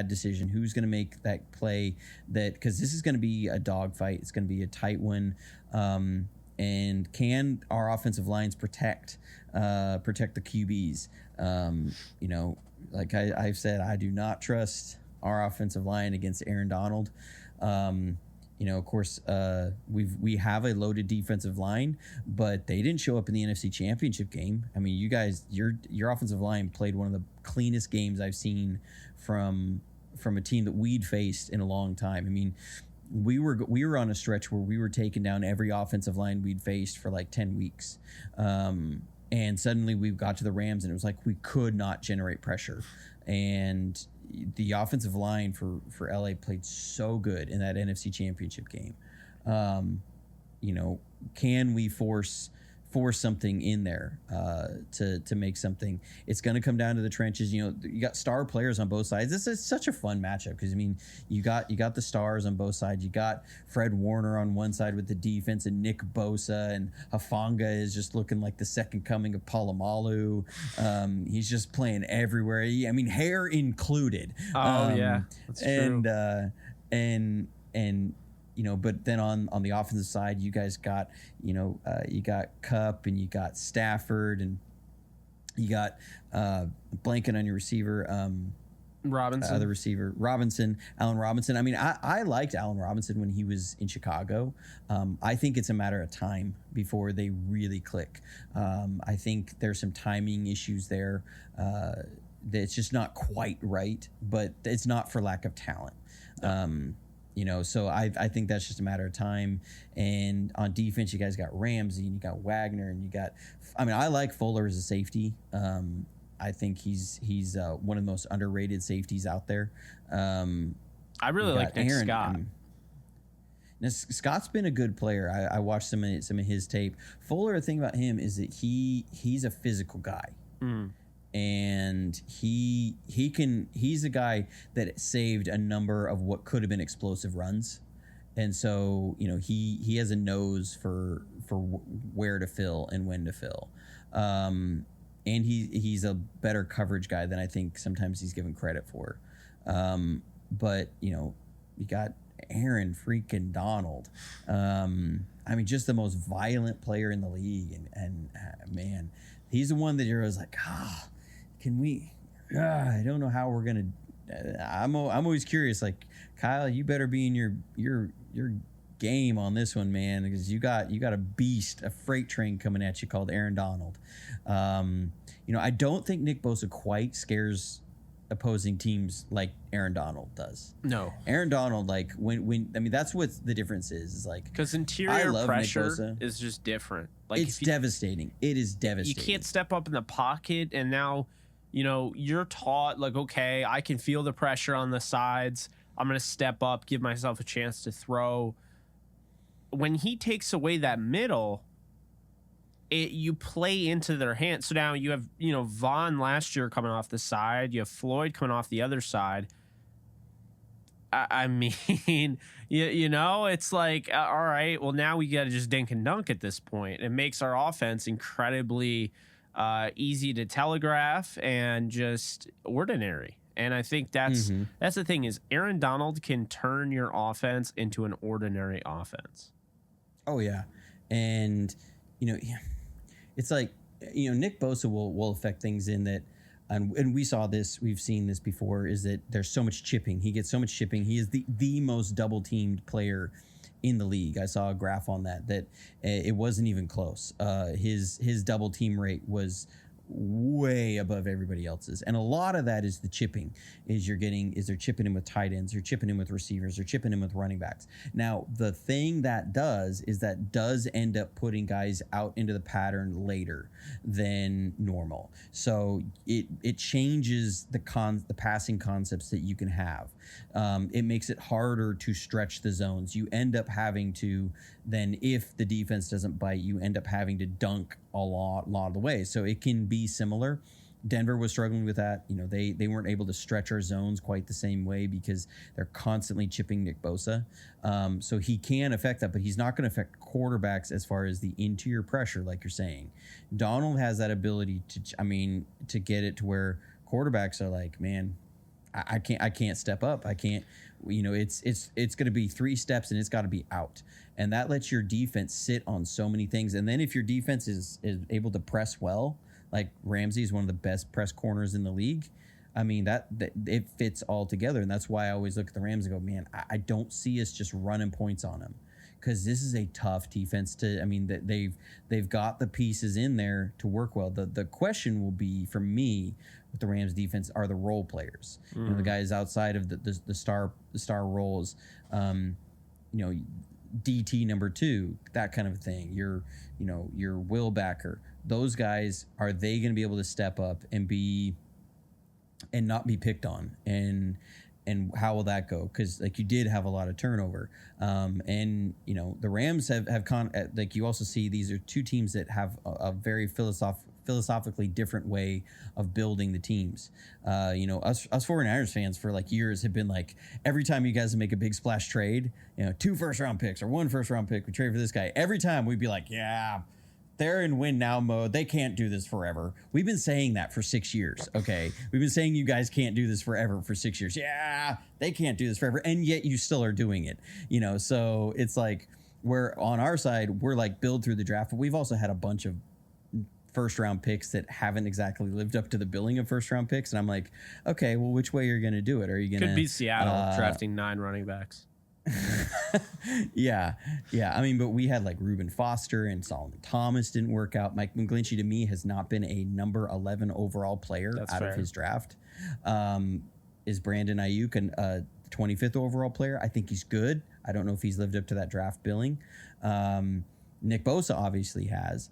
decision? Who's going to make that play? Because this is going to be a dogfight. It's going to be a tight one. And can our offensive lines protect the QBs? Like I've said, I do not trust our offensive line against Aaron Donald. Of course, we have a loaded defensive line, but they didn't show up in the NFC Championship game. I mean, you guys, your offensive line played one of the cleanest games I've seen from a team that we'd faced in a long time. I mean, we were on a stretch where we were taking down every offensive line we'd faced for like 10 weeks. And suddenly we got to the Rams, and it was like we could not generate pressure. And the offensive line for LA played so good in that NFC Championship game. Can we force something in there to make something? It's going to come down to the trenches. You got star players on both sides. This is such a fun matchup because, I mean, you got the stars on both sides. You got Fred Warner on one side with the defense, and Nick Bosa, and Hufanga is just looking like the second coming of Palomalu. He's just playing everywhere. I mean, hair included. Yeah, that's true. And but then on the offensive side, you guys got, you got Kupp, and you got Stafford, and you got blanking on your receiver, Robinson, other receiver, Allen Robinson. I mean, I liked Allen Robinson when he was in Chicago. I think it's a matter of time before they really click. I think there's some timing issues there. That's just not quite right, but it's not for lack of talent. So I think that's just a matter of time. And on defense, you guys got Ramsey, and you got Wagner, and I like Fuller as a safety. I think he's one of the most underrated safeties out there. I really like Nick Scott. Now, Scott's been a good player. I watched some of his tape. Fuller, the thing about him is that he's a physical guy. And he's a guy that saved a number of what could have been explosive runs. And so, he has a nose for where to fill and when to fill. And he's a better coverage guy than I think sometimes he's given credit for. But, you got Aaron freaking Donald. Just the most violent player in the league. And man, he's the one that you're always like, can we? I don't know how we're gonna. I'm always curious. Like, Kyle, you better be in your game on this one, man, because you got a beast, a freight train coming at you called Aaron Donald. I don't think Nick Bosa quite scares opposing teams like Aaron Donald does. No, Aaron Donald, like when that's what the difference is like, because interior pressure is just different. Like, it's devastating. It is devastating. You can't step up in the pocket, and now. You're taught, like, okay, I can feel the pressure on the sides. I'm going to step up, give myself a chance to throw. When he takes away that middle, you play into their hands. So now you have, Vaughn last year coming off the side. You have Floyd coming off the other side. I mean, it's like, all right, well, now we got to just dink and dunk at this point. It makes our offense incredibly easy to telegraph and just ordinary. And I think that's the thing is Aaron Donald can turn your offense into an ordinary offense. Oh yeah. And it's like, Nick Bosa will affect things in that and we saw this, we've seen this before, is that there's so much chipping. He gets so much chipping. He is the most double teamed player in the league. I saw a graph on that it wasn't even close. His double team rate was way above everybody else's, and a lot of that is the chipping. They're chipping him with tight ends, you're chipping him with receivers, they're chipping him with running backs. Now the thing that does end up putting guys out into the pattern later than normal, so it changes the passing concepts that you can have. It makes it harder to stretch the zones. You end up having to then, if the defense doesn't bite, you end up having to dunk a lot of the way. So it can be similar. Denver was struggling with that. They weren't able to stretch our zones quite the same way because they're constantly chipping Nick Bosa. So he can affect that, but he's not going to affect quarterbacks as far as the interior pressure, like you're saying. Donald has that ability to get it to where quarterbacks are like, man, I can't step up. I can't, it's going to be 3 steps and it's got to be out. And that lets your defense sit on so many things. And then if your defense is able to press well, like Ramsey is one of the best press corners in the league, that it fits all together. And that's why I always look at the Rams and go, man, I don't see us just running points on them, because this is a tough defense they've got the pieces in there to work well. The question will be, for me, with the Rams defense, are the role players. The guys outside of the star roles, DT number 2, that kind of thing. Your Will Backer. Those guys, are they going to be able to step up and not be picked on? And how will that go? Because you did have a lot of turnover, and the Rams have you also see these are 2 teams that have a very philosophically different way of building the teams. Us 49ers fans for years have been every time you guys make a big splash trade, 2 first-round picks or 1 first-round pick, we trade for this guy. Every time we'd be like, yeah, they're in win now mode. They can't do this forever. We've been saying that for 6 years. Okay. We've been saying you guys can't do this forever for 6 years. Yeah, they can't do this forever. And yet you still are doing it, so it's we're on our side, we're build through the draft, but we've also had a bunch of first round picks that haven't exactly lived up to the billing of first round picks. And I'm like, okay, well, which way are you going to do it? Are you going to... Could be Seattle drafting 9 running backs. Yeah. But we had Reuben Foster and Solomon Thomas didn't work out. Mike McGlinchey, to me, has not been a number 11 overall player. That's out fair. Of his draft. Is Brandon Ayuk a 25th overall player? I think he's good. I don't know if he's lived up to that draft billing. Nick Bosa obviously has.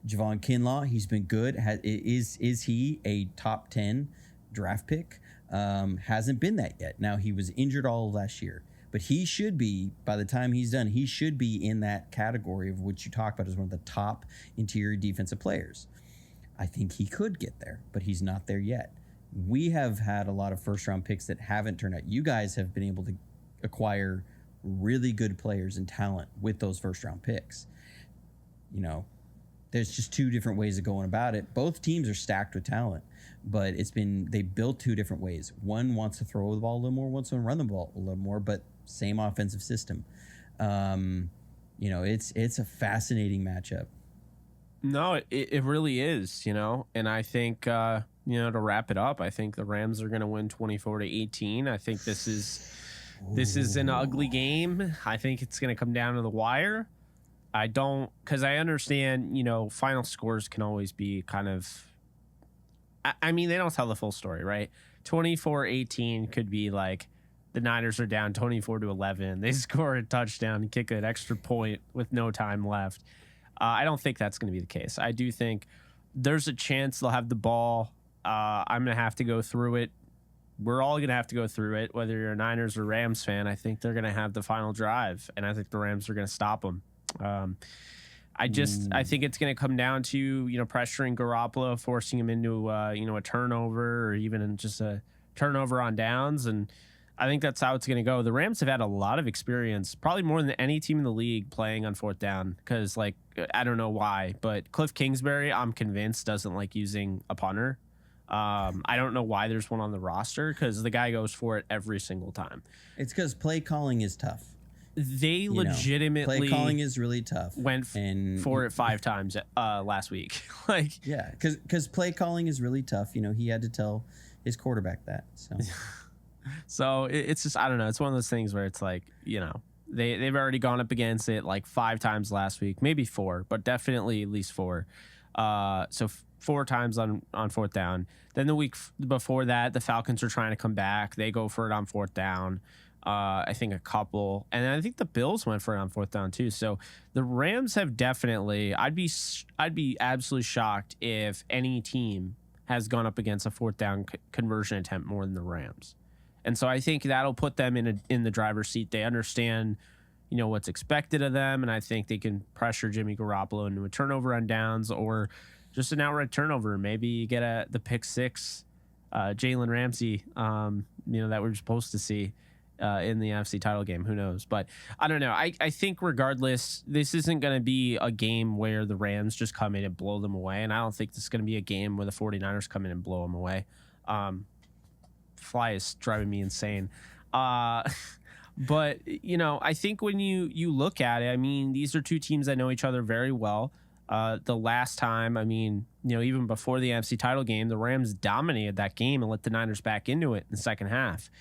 Javon Kinlaw, he's been good. Is he a top 10 draft pick? Hasn't been that yet. Now, he was injured all of last year, but he should be, by the time he's done, he should be in that category of which you talk about as one of the top interior defensive players. I think he could get there, but he's not there yet. We have had a lot of first-round picks that haven't turned out. You guys have been able to acquire really good players and talent with those first-round picks. There's just 2 different ways of going about it. Both teams are stacked with talent, but they built 2 different ways. One wants to throw the ball a little more, wants to run the ball a little more, but same offensive system. It's a fascinating matchup. No, it really is, and I think, to wrap it up, I think the Rams are going to win 24-18. I think this is an ugly game. I think it's going to come down to the wire. Because I understand, final scores can always be kind of, they don't tell the full story, right? 24-18 could be the Niners are down 24-11. They score a touchdown and kick an extra point with no time left. I don't think that's going to be the case. I do think there's a chance they'll have the ball. I'm going to have to go through it. We're all going to have to go through it, whether you're a Niners or Rams fan. I think they're going to have the final drive, and I think the Rams are going to stop them. I think it's going to come down to, pressuring Garoppolo, forcing him into, a turnover or even just a turnover on downs. And I think that's how it's going to go. The Rams have had a lot of experience, probably more than any team in the league, playing on 4th down. Because, I don't know why, but Cliff Kingsbury, I'm convinced, doesn't like using a punter. I don't know why there's one on the roster, because the guy goes for it every single time. It's because play calling is tough. they legitimately play calling is really tough. Went for it 5 times last week. Like, yeah, because play calling is really tough. He had to tell his quarterback that. So it's just, I don't know. It's one of those things where it's like, they've already gone up against it like 5 times last week, maybe 4, but definitely at least 4. So 4 times on 4th down. Then the week before that, the Falcons are trying to come back. They go for it on 4th down. I think a couple, and I think the Bills went for it on 4th down too. So the Rams have definitely. I'd be absolutely shocked if any team has gone up against a 4th down conversion attempt more than the Rams, and so I think that'll put them in the driver's seat. They understand, what's expected of them, and I think they can pressure Jimmy Garoppolo into a turnover on downs or just an outright turnover. Maybe you get the pick 6, Jalen Ramsey, that we're supposed to see. In the NFC title game. Who knows? But I don't know. I think regardless, this isn't going to be a game where the Rams just come in and blow them away. And I don't think this is going to be a game where the 49ers come in and blow them away. Fly is driving me insane. But, I think when you look at it, I mean, these are 2 teams that know each other very well. The last time, I mean, even before the NFC title game, the Rams dominated that game and let the Niners back into it in the second half.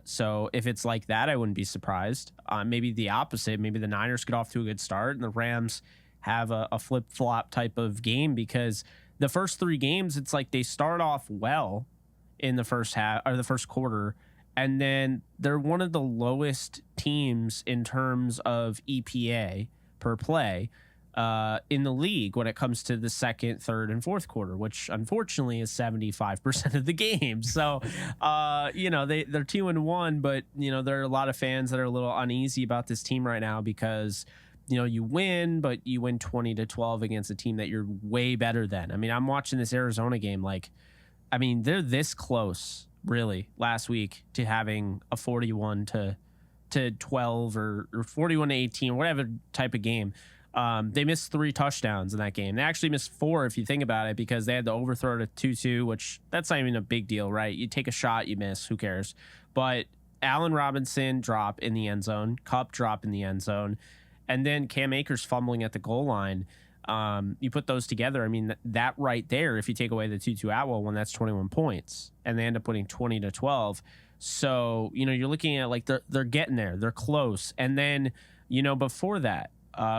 So if it's like that, I wouldn't be surprised. Maybe the opposite. Maybe the Niners get off to a good start and the Rams have a flip-flop type of game, because the first 3 games, it's like they start off well in the first half or the first quarter, and then they're one of the lowest teams in terms of EPA per play in the league when it comes to the second, third, and fourth quarter, which unfortunately is 75% of the game. So, they're 2-1, but there are a lot of fans that are a little uneasy about this team right now because, you win, but you win 20-12 against a team that you're way better than. I mean, I'm watching this Arizona game. They're this close, really, last week to having a 41-12 or 41-18, whatever type of game. They missed 3 touchdowns in that game. They actually missed 4 if you think about it, because they had to overthrow to 2-2, which that's not even a big deal, right? You take a shot, you miss, who cares? But Allen Robinson drop in the end zone, Kupp drop in the end zone, and then Cam Akers fumbling at the goal line. You put those together, I mean, that right there, if you take away the 2-2 Atwell one, that's 21 points, and they end up winning 20-12. So, you're looking at like they're getting there, they're close. And then, before that,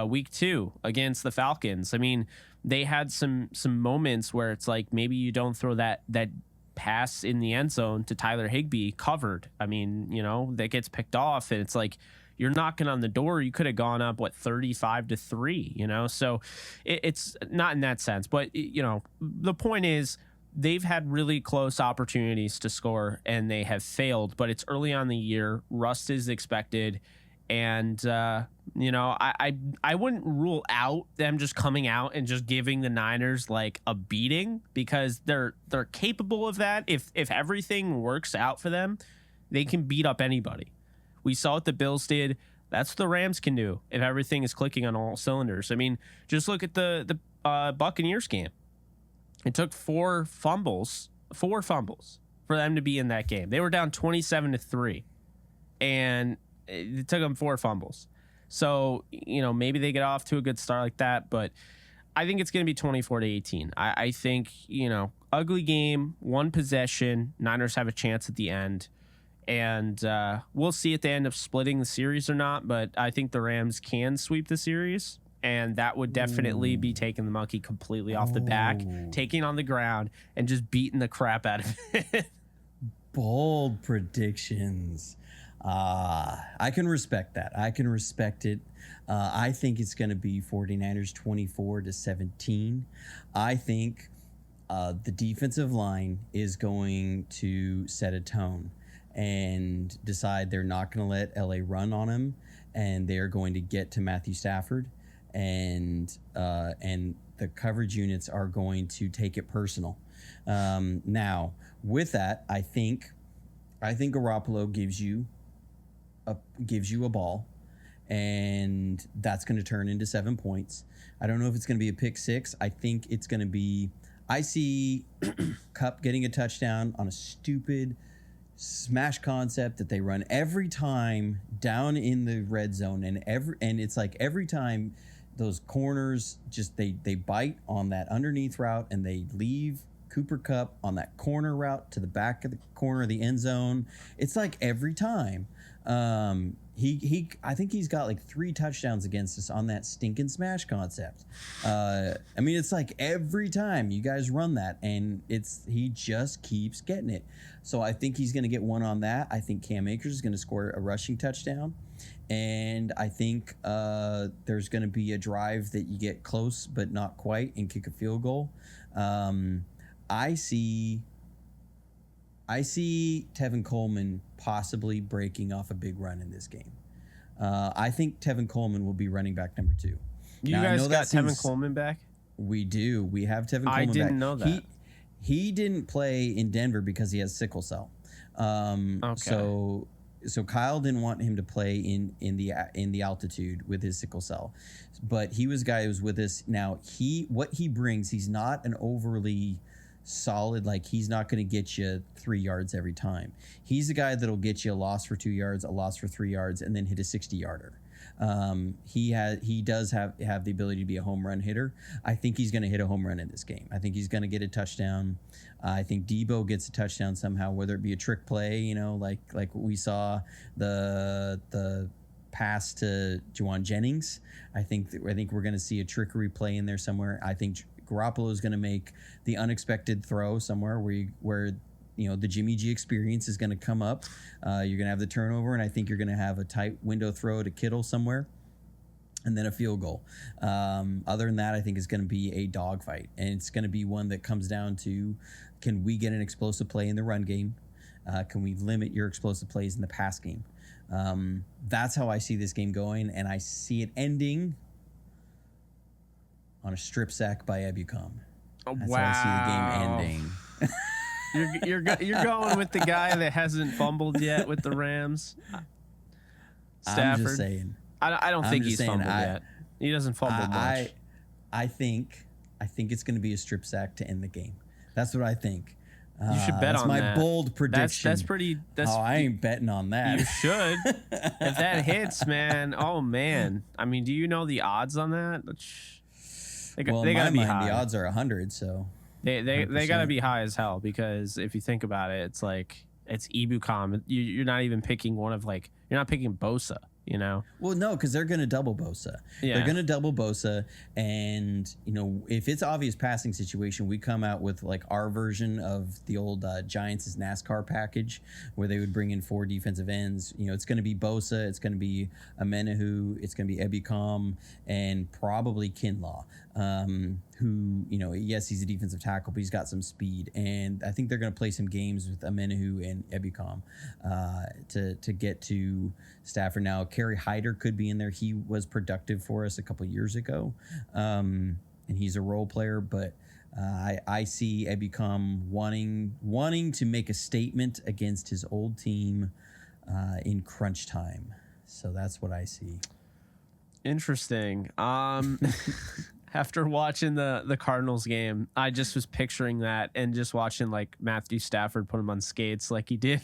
week 2 against the Falcons, I mean, they had some moments where it's like maybe you don't throw that pass in the end zone to Tyler Higbee covered. I mean, that gets picked off, and it's like you're knocking on the door. You could have gone up 35-3. So it's not in that sense, but the point is they've had really close opportunities to score and they have failed. But it's early on in the year. Rust is expected. And, I wouldn't rule out them just coming out and just giving the Niners like a beating, because they're capable of that. If everything works out for them, they can beat up anybody. We saw what the Bills did. That's what the Rams can do if everything is clicking on all cylinders. I mean, just look at the Buccaneers game. It took 4 fumbles for them to be in that game. They were down 27-3, and it took them 4 fumbles. So, maybe they get off to a good start like that, but I think it's going to be 24-18. I think, ugly game, 1 possession, Niners have a chance at the end, and we'll see if they end up splitting the series or not, but I think the Rams can sweep the series, and that would definitely be taking the monkey completely off the back, taking on the ground, and just beating the crap out of it. Bold predictions. I can respect that. I can respect it. I think it's going to be 49ers 24-17. I think the defensive line is going to set a tone and decide they're not going to let LA run on him, and they're going to get to Matthew Stafford, and the coverage units are going to take it personal. Now, with that, I think Garoppolo gives you a ball, and that's going to turn into 7 points. I don't know if it's going to be a pick 6. I think it's going to be, I see Kupp getting a touchdown on a stupid smash concept that they run every time down in the red zone, and it's like every time those corners just they bite on that underneath route and they leave Cooper Kupp on that corner route to the back of the corner of the end zone. It's like every time. I think he's got like 3 touchdowns against us on that stinking smash concept. I mean, it's like every time you guys run that, and he just keeps getting it. So I think he's going to get one on that. I think Cam Akers is going to score a rushing touchdown, and I think there's going to be a drive that you get close but not quite and kick a field goal. I see Tevin Coleman possibly breaking off a big run in this game. I think Tevin Coleman will be running back number 2. You guys got Tevin Coleman back? We do. We have Tevin Coleman back. I didn't know that. He didn't play in Denver because he has sickle cell. Okay. So Kyle didn't want him to play in the altitude with his sickle cell, but he was a guy who was with us. Now what he brings, he's not an overly solid, like he's not going to get you 3 yards every time. He's the guy that'll get you a loss for 2 yards, a loss for 3 yards, and then hit a 60-yarder. He does have the ability to be a home run hitter. I think he's going to hit a home run in this game. I think he's going to get a touchdown. I think Debo gets a touchdown somehow, whether it be a trick play, like what we saw the pass to Juwan Jennings. I think we're going to see a trickery play in there somewhere. I think Garoppolo is going to make the unexpected throw somewhere where the Jimmy G experience is going to come up. You're going to have the turnover, and I think you're going to have a tight window throw to Kittle somewhere, and then a field goal. Other than that, I think it's going to be a dogfight, and it's going to be one that comes down to, can we get an explosive play in the run game? Can we limit your explosive plays in the pass game? That's how I see this game going, and I see it ending on a strip sack by Ebukam. That's how I see the game ending. You're going with the guy that hasn't fumbled yet with the Rams, Stafford. I'm just saying. I don't think he's fumbled yet. He doesn't fumble much. I think it's going to be a strip sack to end the game. That's what I think. You should bet on that. That's my bold prediction. That's pretty. I ain't betting on that. You should. If that hits, man. Oh man. I mean, do you know the odds on that? They gotta be high. The odds are 100, so they gotta be high as hell, because if you think about it, it's like it's Ebukam. You're not even picking you're not picking Bosa. Well, no, because they're going to double Bosa. Yeah. They're going to double Bosa, and if it's obvious passing situation, we come out with like our version of the old Giants' NASCAR package, where they would bring in 4 defensive ends. It's going to be Bosa, it's going to be Amenahu, it's going to be Ebukam, and probably Kinlaw, who yes, he's a defensive tackle, but he's got some speed, and I think they're going to play some games with Amenahu and Ebukam to get to Stafford. Now, Kerry Hyder could be in there. He was productive for us a couple years ago, and he's a role player. But I see Ebukam wanting to make a statement against his old team in crunch time. So that's what I see. Interesting. After watching the Cardinals game, I just was picturing that, and just watching like Matthew Stafford put him on skates like he did.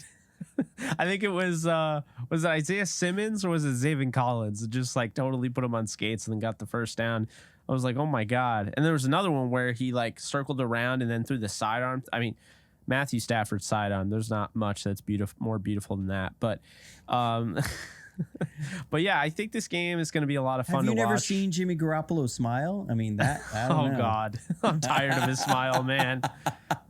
I think it was it Isaiah Simmons or was it Zaven Collins? Just like totally put him on skates and then got the first down. I was like, oh my God. And there was another one where he like circled around and then threw the sidearm. I mean, Matthew Stafford's sidearm, there's not much that's more beautiful than that. But but yeah, I think this game is going to be a lot of fun to watch. Have you never seen Jimmy Garoppolo smile? I mean, I don't know. God, I'm tired of his smile, man.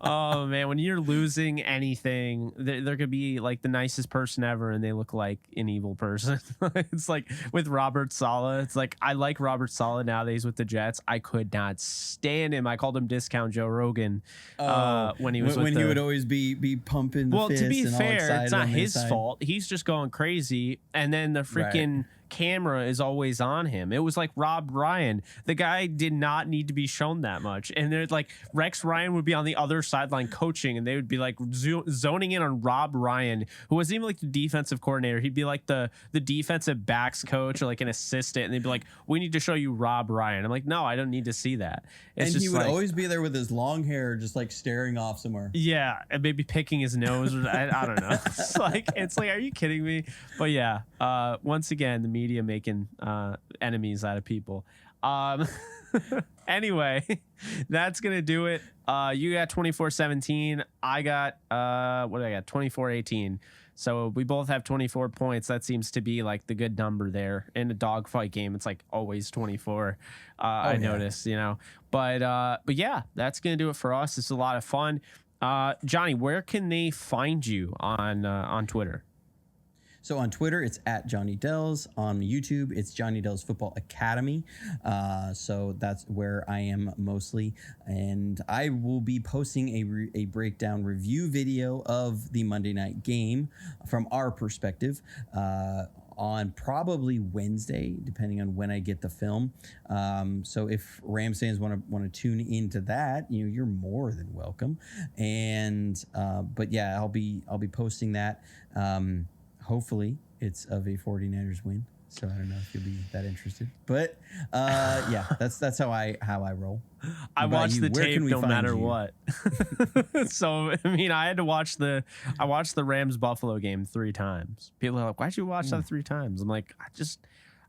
Oh man, when you're losing anything, there could be like the nicest person ever, and they look like an evil person. It's like with Robert Saleh. It's like I like Robert Saleh nowadays with the Jets. I could not stand him. I called him Discount Joe Rogan when he was when he would always be pumping. Well, the to be and fair, it's not his side. fault. He's just going crazy, and then the freaking camera is always on him. It was like Rob Ryan. The guy did not need to be shown that much. And there's like Rex Ryan would be on the other sideline coaching, and they would be like zoning in on Rob Ryan, who wasn't even like the defensive coordinator. He'd be like the defensive backs coach or like an assistant, and they'd be like, "We need to show you Rob Ryan." I'm like, "No, I don't need to see that." It's and just he would like, always be there with his long hair, just like staring off somewhere. yeah, and maybe picking his nose. I don't know. It's like, are you kidding me? But yeah, once again, the media making enemies out of people. Anyway, that's gonna do it. You got 24-17. I got what did I got? 24-18. So we both have 24 points. That seems to be like the good number there. In a dogfight game, it's like always 24. I noticed, you know. But yeah, that's gonna do it for us. It's a lot of fun. Johnny, where can they find you on Twitter? So on Twitter, it's at JonnyDels. On YouTube, it's JonnyDel's Football Academy. So that's where I am mostly. And I will be posting a breakdown review video of the Monday night game from our perspective on probably Wednesday, depending on when I get the film. So if Rams fans want to tune into that, you know, you're more than welcome. And but yeah, I'll be posting that. Hopefully it's of a 49ers win. So I don't know if you'll be that interested, but yeah, that's how I roll. I watch the tape no matter what. So I mean, I watched the Rams Buffalo game 3 times. People are like, "Why'd you watch that 3 times?" I'm like,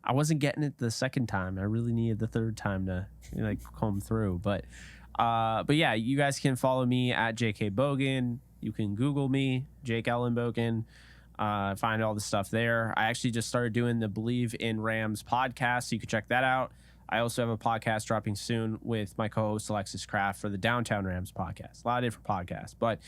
I wasn't getting it the second time. I really needed the third time to like comb through. But yeah, you guys can follow me at JK Bogan. You can Google me, Jake Ellenbogen. Find all the stuff there. I actually just started doing the Believe in Rams podcast, so you can check that out. I also have a podcast dropping soon with my co-host Alexis Kraft for the Downtown Rams podcast. A lot of different podcasts, but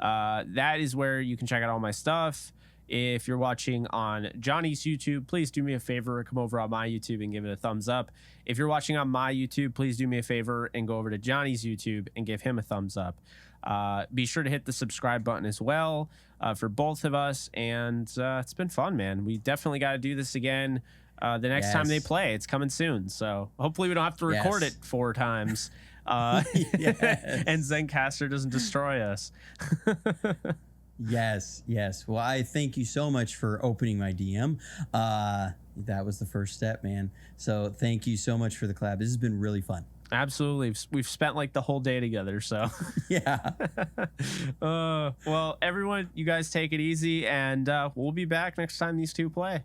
that is where you can check out all my stuff. If you're watching on Johnny's YouTube, please do me a favor, come over on my YouTube and give it a thumbs up. If you're watching on my YouTube, please do me a favor and go over to Johnny's YouTube and give him a thumbs up. Be sure to hit the subscribe button as well for both of us. And it's been fun, man. We definitely got to do this again the next time they play. It's coming soon. So hopefully we don't have to record it 4 times. And Zencaster doesn't destroy us. Yes. Well, I thank you so much for opening my DM. That was the first step, man. So thank you so much for the collab. This has been really fun. Absolutely. We've spent like the whole day together. So yeah. Well, everyone, you guys take it easy, and we'll be back next time these two play.